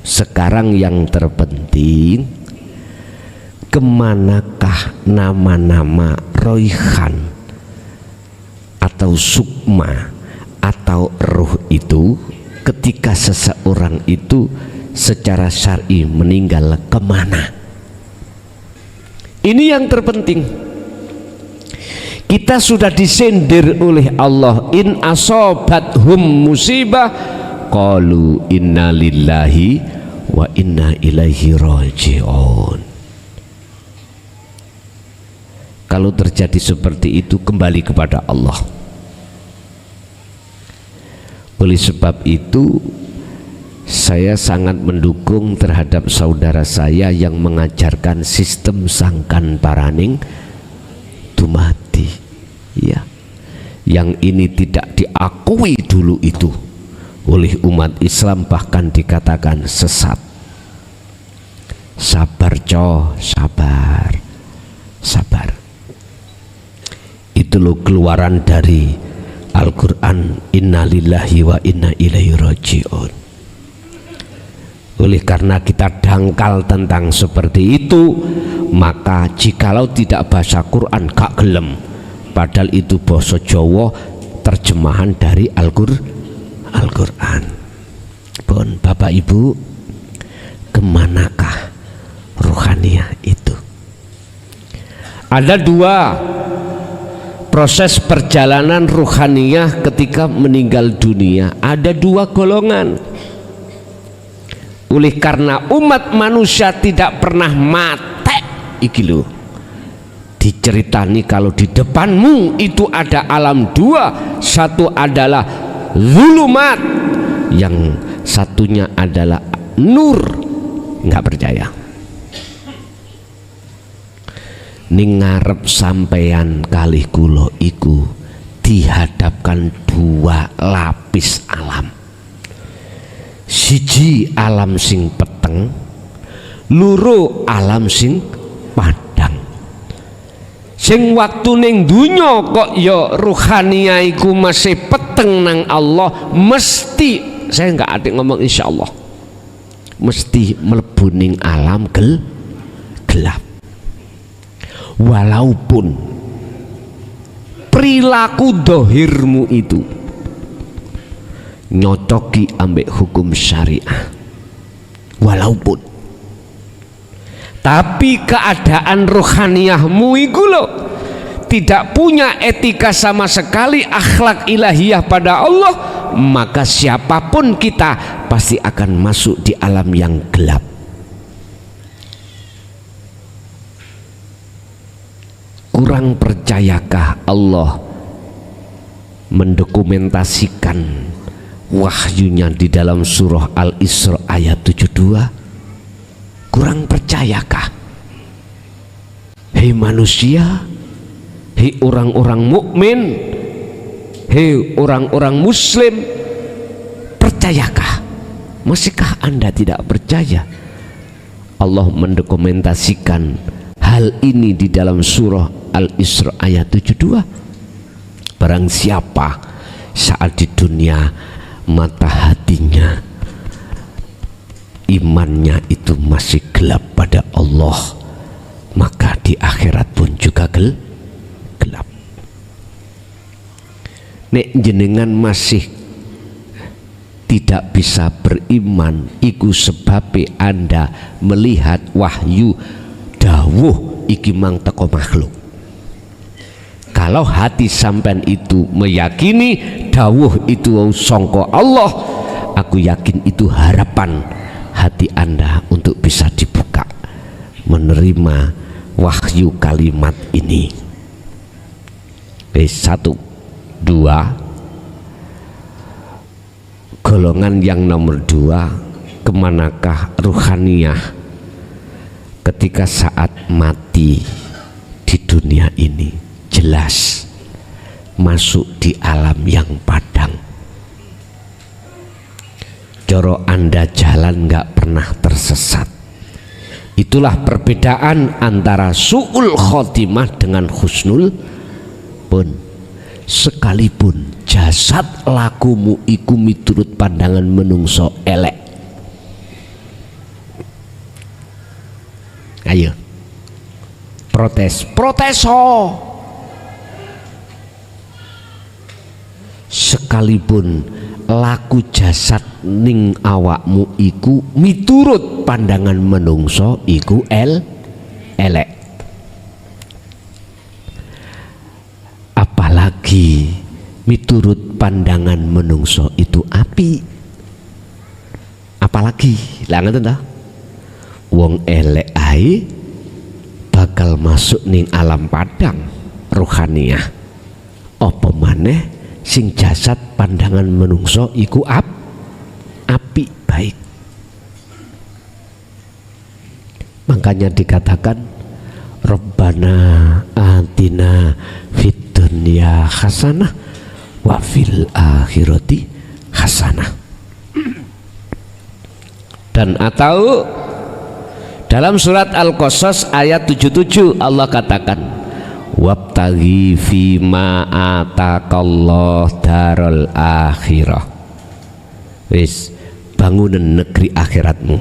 Sekarang yang terpenting, kemanakah nama-nama roihan atau sukma atau ruh itu ketika seseorang itu secara syar'i meninggal, kemana? Ini yang terpenting. Kita sudah disindir oleh Allah, in asobathum musibah qalu inna lillahi wa inna ilaihi raji'un. Kalau terjadi seperti itu, kembali kepada Allah. Oleh sebab itu saya sangat mendukung terhadap saudara saya yang mengajarkan sistem sangkan paraning dumati ya, yang ini tidak diakui dulu itu oleh umat Islam, bahkan dikatakan sesat. Sabar sabar, itu loh keluaran dari Al-Quran, innalillahi wa inna ilaihi raji'un. Oleh karena kita dangkal tentang seperti itu, maka jikalau tidak bahasa Quran gak gelem, padahal itu bahasa Jawa terjemahan dari Al-Quran. Pun Bapak Ibu, kemanakah ruhaniyah itu? Ada dua proses perjalanan ruhaniyah ketika meninggal dunia. Ada dua golongan. Oleh karena umat manusia tidak pernah mati, iki lho diceritani kalau di depanmu itu ada alam dua, satu adalah zulumat, yang satunya adalah nur. Nggak percaya? Ning ngarep sampeyan kalih kula iku dihadapkan dua lapis alam. Siji alam sing peteng, loro alam sing padang. Sing waktu ning dunya kok ya ruhaniyah iku masih peteng nang Allah, mesti, saya nggak adik ngomong insyaallah, mesti mlebu ning alam gelap. Walaupun perilaku dohirmu itu nyocoki ambek hukum syariah, walaupun, tapi keadaan rohaniyahmu itu loh tidak punya etika sama sekali, akhlak ilahiyah pada Allah, maka siapapun kita pasti akan masuk di alam yang gelap. Kurang percayakah Allah mendokumentasikan wahyunya di dalam surah Al-Isra ayat 72? Kurang percayakah? Hei manusia, hei orang-orang mukmin, hei orang-orang muslim, percayakah? Masihkah Anda tidak percaya? Allah mendokumentasikan hal ini di dalam surah Al-Isra ayat 72. Barang siapa saat di dunia mata hatinya, imannya itu masih gelap pada Allah, maka di akhirat pun juga gelap. Nek jenengan masih tidak bisa beriman, iku sebabe Anda melihat wahyu dawuh iki mang teko makhluk. Kalau hati sampean itu meyakini dawuh itu sangka Allah, aku yakin itu harapan hati Anda untuk bisa dibuka menerima wahyu kalimat ini. Satu, dua, golongan yang nomor dua, kemanakah ruhaniyah ketika saat mati di dunia ini? Jelas masuk di alam yang padang. Coro Anda jalan nggak pernah tersesat. Itulah perbedaan antara su'ul khotimah dengan husnul pun. Sekalipun jasad lakumu iku miturut pandangan menungso elek. Ayo proteso. Sekalipun laku jasad ning awakmu iku miturut pandangan menungso iku elek, apalagi miturut pandangan menungso itu api, apalagi lah ngoten ta, wong elek ae bakal masuk ning alam padang rohaniyah, apa maneh sing jasad pandangan menungso iku api baik. Makanya dikatakan Rabbana atina fid dunya hasanah wa fil akhirati hasanah. Dan atau dalam surat Al-Qasas ayat 77 Allah katakan wabtaghi fima atakallah darul akhirah. Wis bangunan negeri akhiratmu,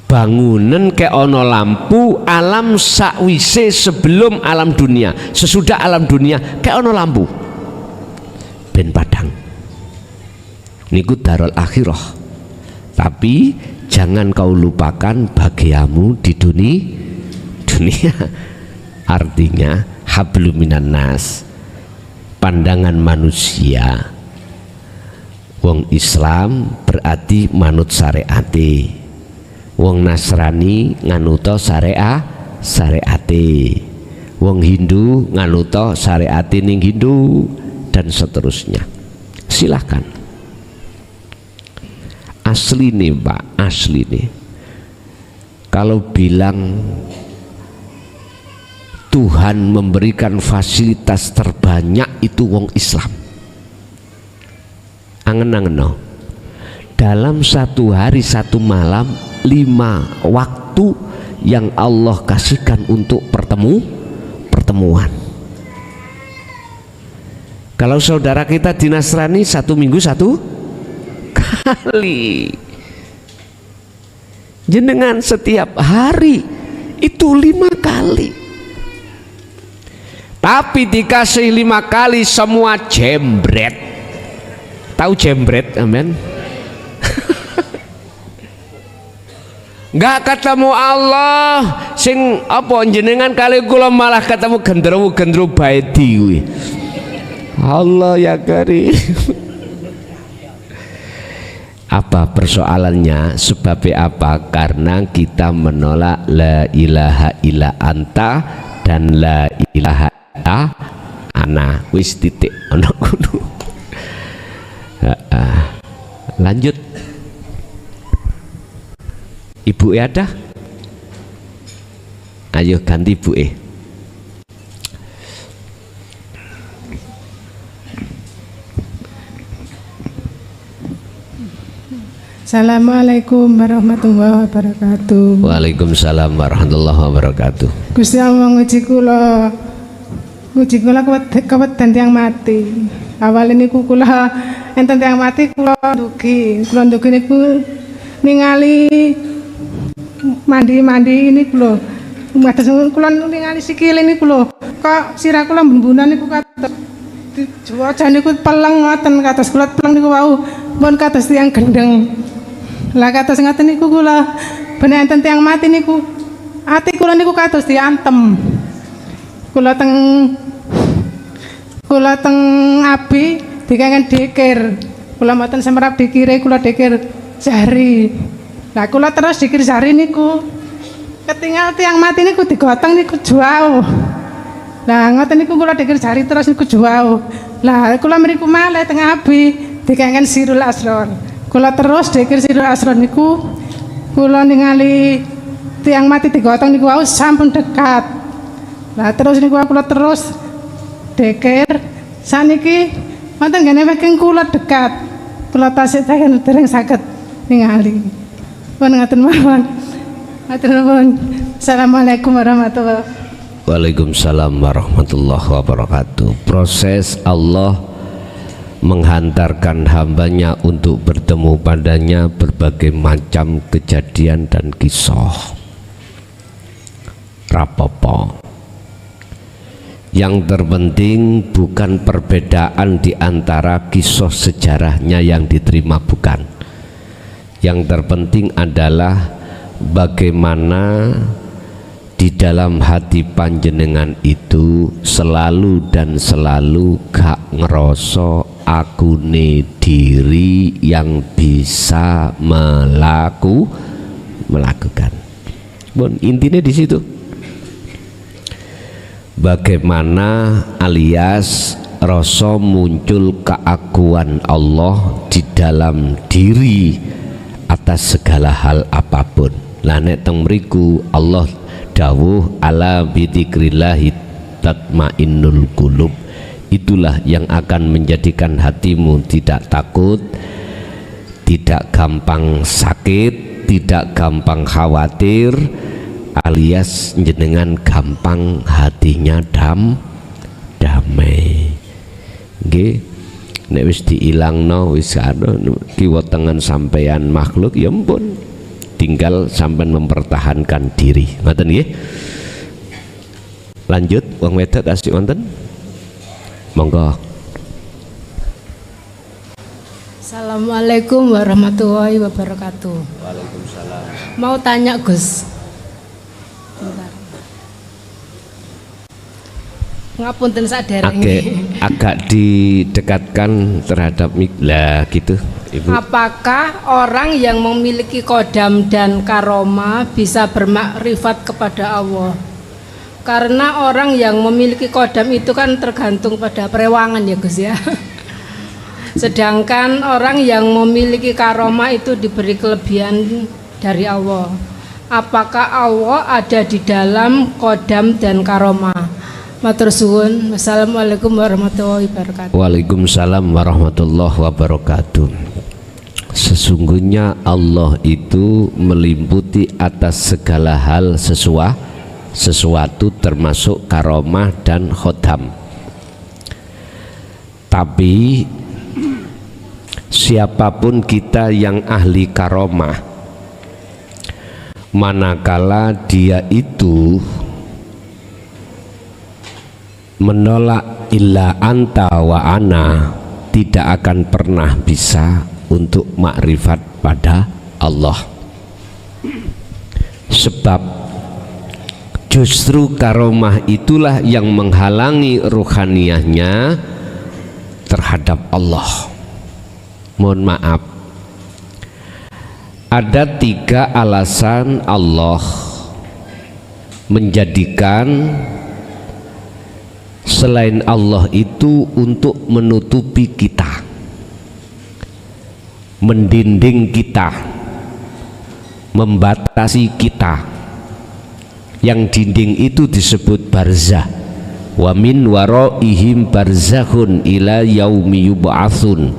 bangunan ke ono lampu alam sakwise sebelum alam dunia, sesudah alam dunia ke ono lampu ben padang niku darul akhirah. Tapi jangan kau lupakan bagiamu di dunia. Artinya hablum minan nas, pandangan manusia. Wong Islam berarti manut syariate, wong Nasrani nganuto syariate, wong Hindu nganuto syariate ning Hindu, dan seterusnya. Silahkan. Asli nih Pak, asli nih. Kalau bilang Tuhan memberikan fasilitas terbanyak itu wong Islam. Angen-angen no. Dalam satu hari satu malam 5 waktu yang Allah kasihkan untuk pertemuan. Kalau saudara kita di Nasrani 1 minggu 1 kali, jenengan setiap hari itu 5 kali, tapi dikasih 5 kali semua jembret. Tahu jembret, amin? Nggak ketemu Allah sing apa jenengan kali kula malah ketemu gendero bae dhewe. Allah ya karim. Apa persoalannya? Sebabnya apa? Karena kita menolak la ilaha illa anta dan la ilaha illa ana. Wis titik ana kudu. Lanjut. Ibu ada? Ayo ganti ibu. Assalamualaikum warahmatullahi wabarakatuh. Waalaikumsalam warahmatullahi wabarakatuh. Gusti Allah nguji kula keweden tiyang mati. Awal niku kula enten tiyang mati kula ndugi niku ningali mandi ini kula. Mados kula ningali sikile niku lho. Kok sirah kula mbun-mbunan niku kados dijuwajan niku peleng ngoten kados kula peleng niku wau pun kados tiyang gendeng. Lah kados ngaten niku kula ben enten tiyang mati niku ati kula niku kados diantem. Kula teng abi dikangen dikir. Kula mboten semerap dikire, kula dikir jari. Lah kula terus dikir jari niku ketinggal tiyang mati niku digotong niku jauh. Lah ngoten niku kula dikir jari terus niku jauh. Lah kula mriku malih teng abi dikangen Sirul Asrar. Kula terus dikir Sirul Asrar niku kula ningali tiyang mati digotong niku wau sampun dekat. Lah terus niku kula terus dikir saniki wonten ngene saking kula dekat. Kula tasih dereng saged ningali. Pun ngaten mawon. Matur nuwun. Assalamualaikum warahmatullahi wabarakatuh. Waalaikumsalam warahmatullahi wabarakatuh. Proses Allah menghantarkan hambanya untuk bertemu padanya berbagai macam kejadian dan kisah. Rapopo. Yang terpenting bukan perbedaan di antara kisah sejarahnya yang diterima, bukan. Yang terpenting adalah bagaimana di dalam hati panjenengan itu selalu dan selalu gak ngeroso akune diri yang bisa melakukan. Bon, intinya di situ. Bagaimana alias rasa muncul keakuan Allah di dalam diri atas segala hal apapun. Lah nek teng mriku Allah dawuh ala bidzikrillahi tatmainnul qulub. Itulah yang akan menjadikan hatimu tidak takut, tidak gampang sakit, tidak gampang khawatir, alias jenengan gampang hatinya damai. Nggih, nek wis diilangno wis ada kiwa tengen sampean makhluk ya ampun, tinggal sampean mempertahankan diri. Ngoten nggih. Lanjut wong wedok asik wonten. Monggo. Assalamualaikum warahmatullahi wabarakatuh. Waalaikumsalam. Mau tanya Gus. Bentar. Ngapunten sadereng. Agak didekatkan terhadap lah gitu, Ibu. Apakah orang yang memiliki kodam dan karomah bisa bermakrifat kepada Allah? Karena orang yang memiliki kodam itu kan tergantung pada perewangan ya Gus ya. Sedangkan orang yang memiliki karomah itu diberi kelebihan dari Allah. apakah Allah ada di dalam kodam dan karomah? Matur suwun. Wassalamualaikum warahmatullahi wabarakatuh. Waalaikumsalam warahmatullahi wabarakatuh. Sesungguhnya Allah itu meliputi atas segala hal sesuatu termasuk karomah dan khodam. Tapi siapapun kita yang ahli karomah, manakala dia itu menolak illa anta wa ana, tidak akan pernah bisa untuk makrifat pada Allah. Sebab justru karomah itulah yang menghalangi ruhaniyahnya terhadap Allah. Mohon maaf, ada 3 alasan Allah menjadikan selain Allah itu untuk menutupi kita, mendinding kita, membatasi kita. Yang dinding itu disebut barzah. Wa min waraihim barzakhun ila yaumi yub'atsun.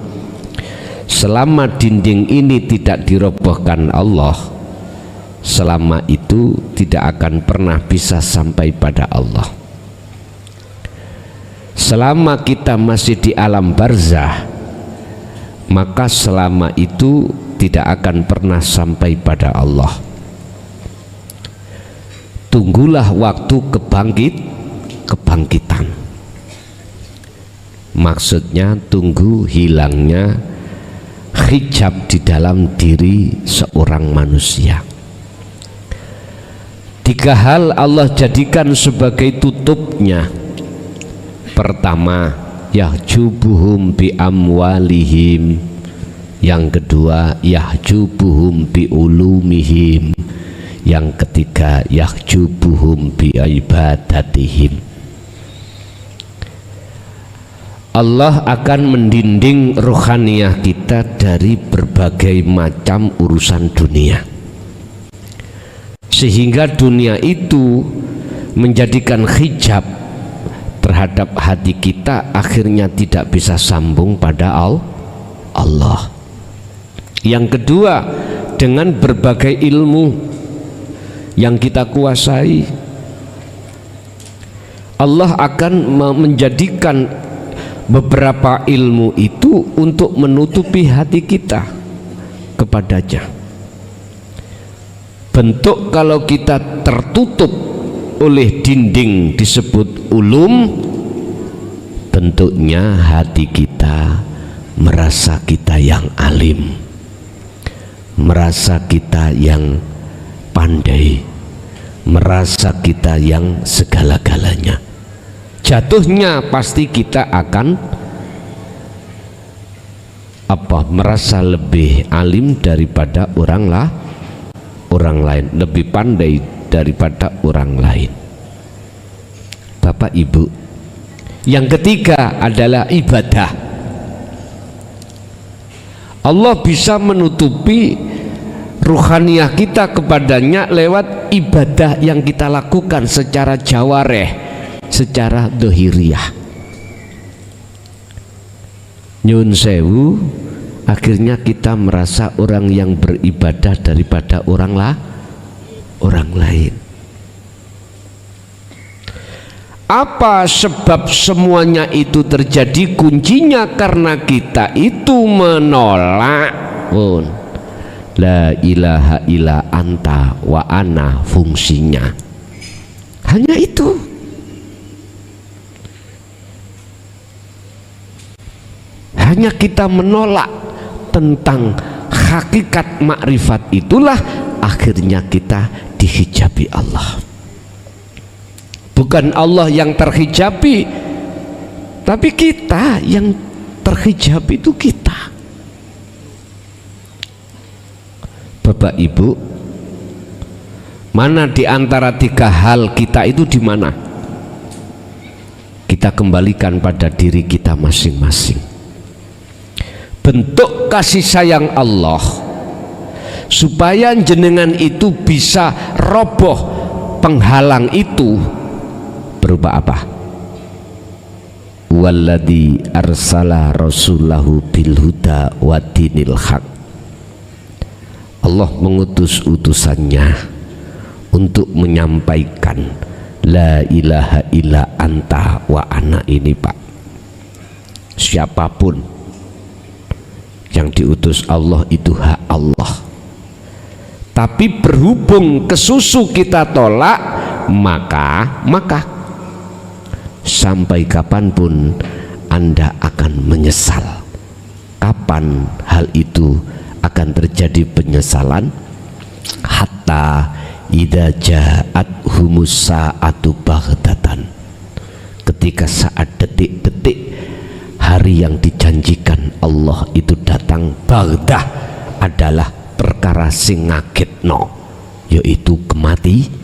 Selama dinding ini tidak dirobohkan Allah, selama itu tidak akan pernah bisa sampai pada Allah. Selama kita masih di alam barzah, maka selama itu tidak akan pernah sampai pada Allah. Tunggulah waktu kebangkitan. Maksudnya tunggu hilangnya hijab di dalam diri seorang manusia. 3 hal Allah jadikan sebagai tutupnya. Pertama, yahjubuhum bi amwalihim. Yang kedua, yahjubuhum bi ulumihim. Yang ketiga, yahjubuhum bi ibadatihim. Allah akan mendinding rohaniyah kita dari berbagai macam urusan dunia, sehingga dunia itu menjadikan hijab terhadap hati kita, akhirnya tidak bisa sambung pada Allah. Yang kedua, dengan berbagai ilmu yang kita kuasai, Allah akan menjadikan beberapa ilmu itu untuk menutupi hati kita kepadanya. Bentuk kalau kita tertutup oleh dinding disebut ulum, bentuknya hati kita merasa kita yang alim, merasa kita yang pandai, merasa kita yang segala-galanya. Jatuhnya pasti kita akan merasa lebih alim daripada orang lain, lebih pandai daripada orang lain. Bapak Ibu, yang ketiga adalah ibadah. Allah bisa menutupi ruhaniyah kita kepadanya lewat ibadah yang kita lakukan secara jawareh, secara dohiriyah. Nyun sewu, akhirnya kita merasa orang yang beribadah daripada orang lain. Apa sebab semuanya itu terjadi? Kuncinya karena kita itu menolak la ilaha illa anta wa ana, fungsinya hanya itu. Hanya kita menolak tentang hakikat makrifat, itulah akhirnya kita dihijabi Allah. Bukan Allah yang terhijabi, tapi kita yang terhijab itu kita. Bapak Ibu, mana di antara 3 hal kita itu di mana? Kita kembalikan pada diri kita masing-masing. Bentuk kasih sayang Allah supaya jenengan itu bisa roboh penghalang itu berupa apa? Walladzi arsala rasulahu bil huda wa dinil haq. Allah mengutus utusannya untuk menyampaikan la ilaha illa anta wa ana ini, Pak. Siapapun yang diutus Allah itu hak Allah. Tapi berhubung kesusu kita tolak, maka sampai kapanpun Anda akan menyesal. Kapan hal itu akan terjadi penyesalan? Hatta idza ja'at humus sa'atu baghtatan. Ketika saat detik-detik hari yang dijanjikan Allah itu datang, baghdah adalah perkara sing ngagetno, yaitu kematian.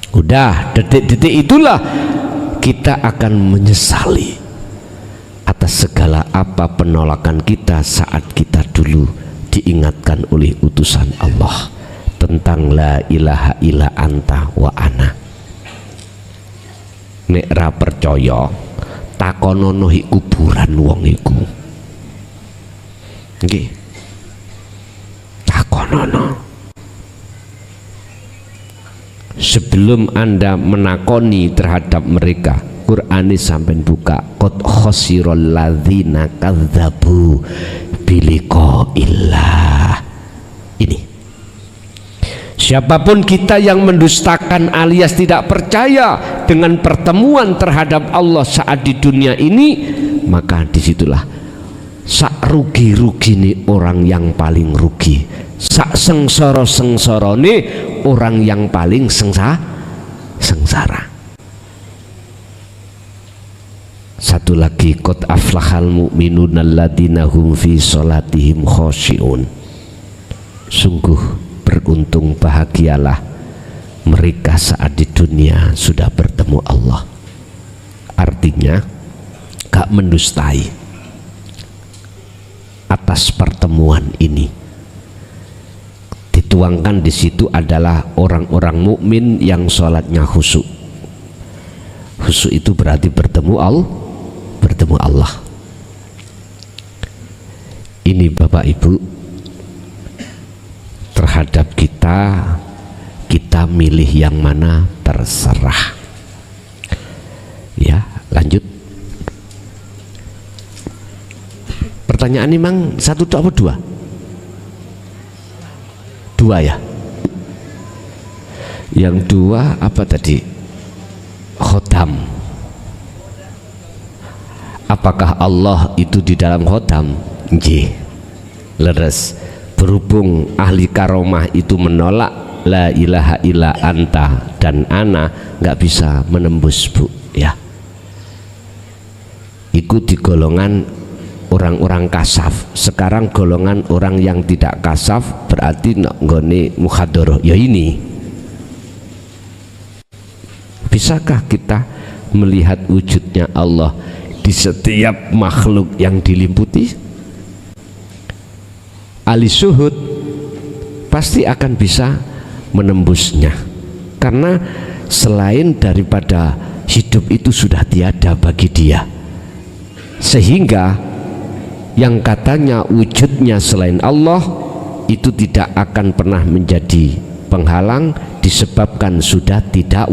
Udah detik-detik itulah kita akan menyesali atas segala apa penolakan kita saat kita dulu diingatkan oleh utusan Allah tentang la ilaha illa anta wa ana. Nek ra percaya takonono hi kuburan wong iku. Nggih. Takonono. Sebelum Anda menakoni terhadap mereka, Qur'ani sampai buka qad khasiral ladzina kadzdzabu biliqa'illah. Ini siapapun kita yang mendustakan alias tidak percaya dengan pertemuan terhadap Allah saat di dunia ini, maka disitulah sak rugi-rugi nih orang yang paling rugi, sak sengsara nih orang yang paling sengsara. Satu lagi, qad aflahal mu'minun alladzina hum fi sholatihim khoshi'un. Sungguh beruntung, bahagialah mereka saat di dunia sudah bertemu Allah. Artinya gak mendustai atas pertemuan ini. Dituangkan di situ adalah orang-orang mukmin yang sholatnya khusyuk. Khusyuk itu berarti bertemu Allah. Ini Bapak Ibu, terhadap kita milih yang mana terserah. Ya, lanjut. Pertanyaan ini mang satu atau dua? Dua ya. Yang dua apa tadi? Khotam. Apakah Allah itu di dalam khotam? Nggih. Leres. Berhubung ahli karomah itu menolak la ilaha illa anta dan ana, nggak bisa menembus, Bu, ya. Ikut di golongan orang-orang kasaf. Sekarang golongan orang yang tidak kasaf berarti nggone mukhadoroh. Ya ini, bisakah kita melihat wujudnya Allah di setiap makhluk yang diliputi? Ahli syuhud pasti akan bisa menembusnya, karena selain daripada hidup itu sudah tiada bagi dia, sehingga yang katanya wujudnya selain Allah itu tidak akan pernah menjadi penghalang, disebabkan sudah tidak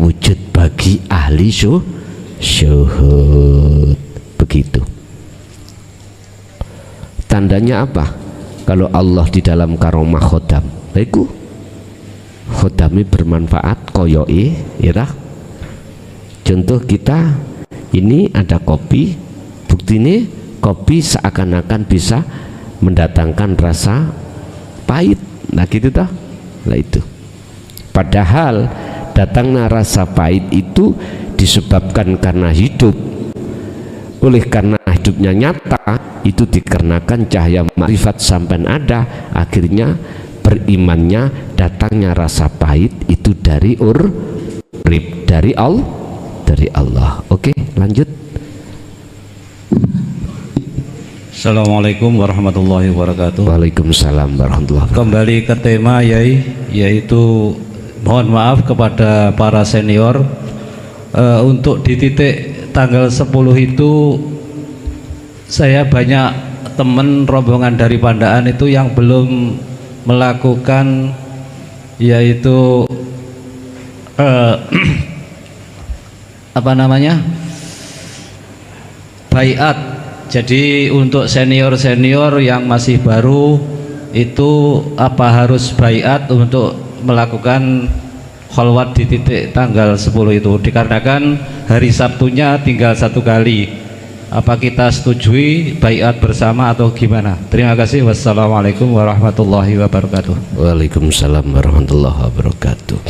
wujud bagi ahli syuhud. Begitu. Tandanya apa? Kalau Allah di dalam karomah khodam, itu khodami bermanfaat koyoi, ya. Contoh kita ini ada kopi, bukti ini kopi seakan-akan bisa mendatangkan rasa pahit. Nah gitu toh. Nah itu. Padahal datangnya rasa pahit itu disebabkan karena hidup. Oleh karena hidupnya nyata, itu dikarenakan cahaya makrifat sampai ada, akhirnya berimannya datangnya rasa pahit itu dari dari Allah. Oke, lanjut. Assalamualaikum warahmatullahi wabarakatuh. Waalaikumsalam warahmatullahi wabarakatuh. Kembali ke tema yaitu mohon maaf kepada para senior, untuk di titik tanggal 10 itu saya banyak teman rombongan dari Pandaan itu yang belum melakukan yaitu apa namanya, baiat. Jadi untuk senior-senior yang masih baru itu apa harus baiat untuk melakukan kholwat di titik tanggal 10 itu, dikarenakan hari Sabtunya tinggal 1 kali. Apa kita setujui baiat bersama atau gimana? Terima kasih. Wassalamualaikum warahmatullahi wabarakatuh. Waalaikumsalam warahmatullahi wabarakatuh.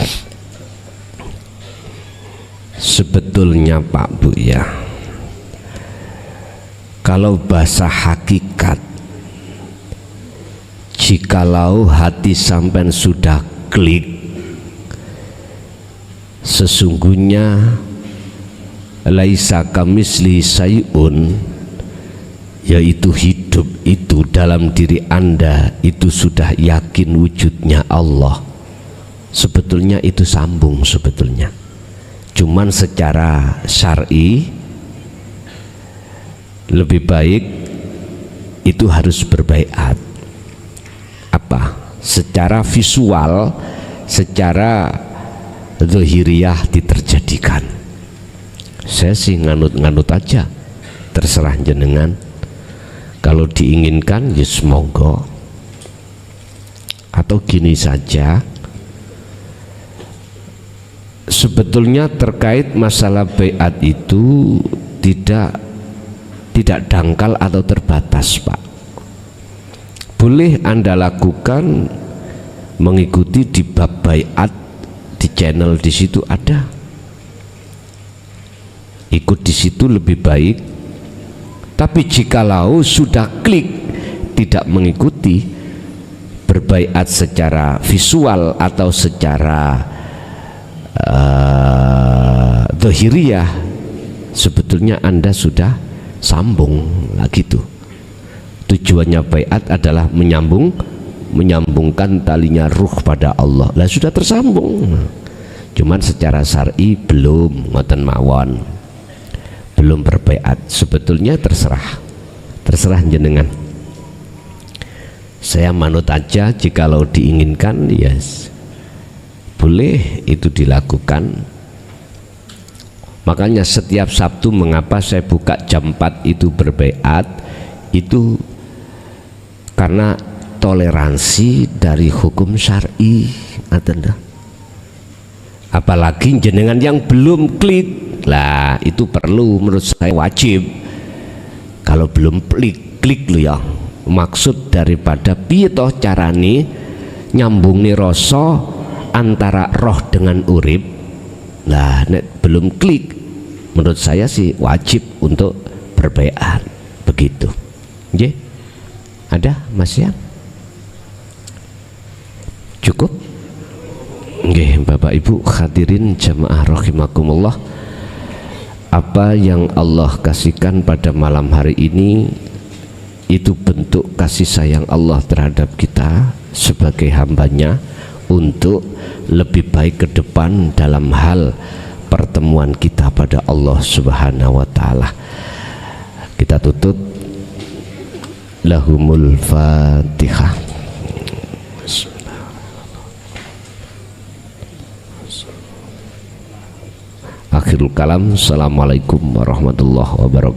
Sebetulnya Pak Bu ya, kalau bahasa hakikat, jikalau hati sampean sudah klik, sesungguhnya laisa kamisli sayun, yaitu hidup itu dalam diri Anda itu sudah yakin wujudnya Allah. Sebetulnya itu sambung sebetulnya, cuman secara syar'i lebih baik itu harus berbaiat. Apa? Secara visual, secara zahiriyah diterjadikan. Saya sih nganut-nganut aja, terserah jenengan. Kalau diinginkan ya semoga. Atau gini saja, sebetulnya terkait masalah baiat itu tidak dangkal atau terbatas Pak. Boleh Anda lakukan mengikuti di bab baiat di channel, di situ ada, ikut di situ lebih baik. Tapi jikalau sudah klik tidak mengikuti berbaiat secara visual atau secara zahiriyah, sebetulnya Anda sudah sambung lah gitu. Tujuannya baiat adalah menyambungkan talinya ruh pada Allah. Lah sudah tersambung. Cuman secara syar'i belum, ngoten mawon. Belum berbaiat. Sebetulnya terserah jenengan. Saya manut aja, jikalau diinginkan yes, boleh itu dilakukan. Makanya setiap Sabtu mengapa saya buka jam 4 itu berbaiat, itu karena toleransi dari hukum syar'i. Apalagi jenengan yang belum klik lah, itu perlu menurut saya wajib. Kalau belum klik lo ya, maksud daripada piye toh carane nyambungi rasa antara roh dengan urip. Lah nek belum klik, menurut saya sih wajib untuk berbaiat begitu. Nggih. Ada Mas ya? Cukup? Nggih, Bapak Ibu hadirin jamaah rahimakumullah. Apa yang Allah kasihkan pada malam hari ini itu bentuk kasih sayang Allah terhadap kita sebagai hambanya untuk lebih baik ke depan dalam hal pertemuan kita pada Allah Subhanahu wa taala. Kita tutup lahumul Fatihah. Akhirul kalam. Assalamualaikum warahmatullahi wabarakatuh.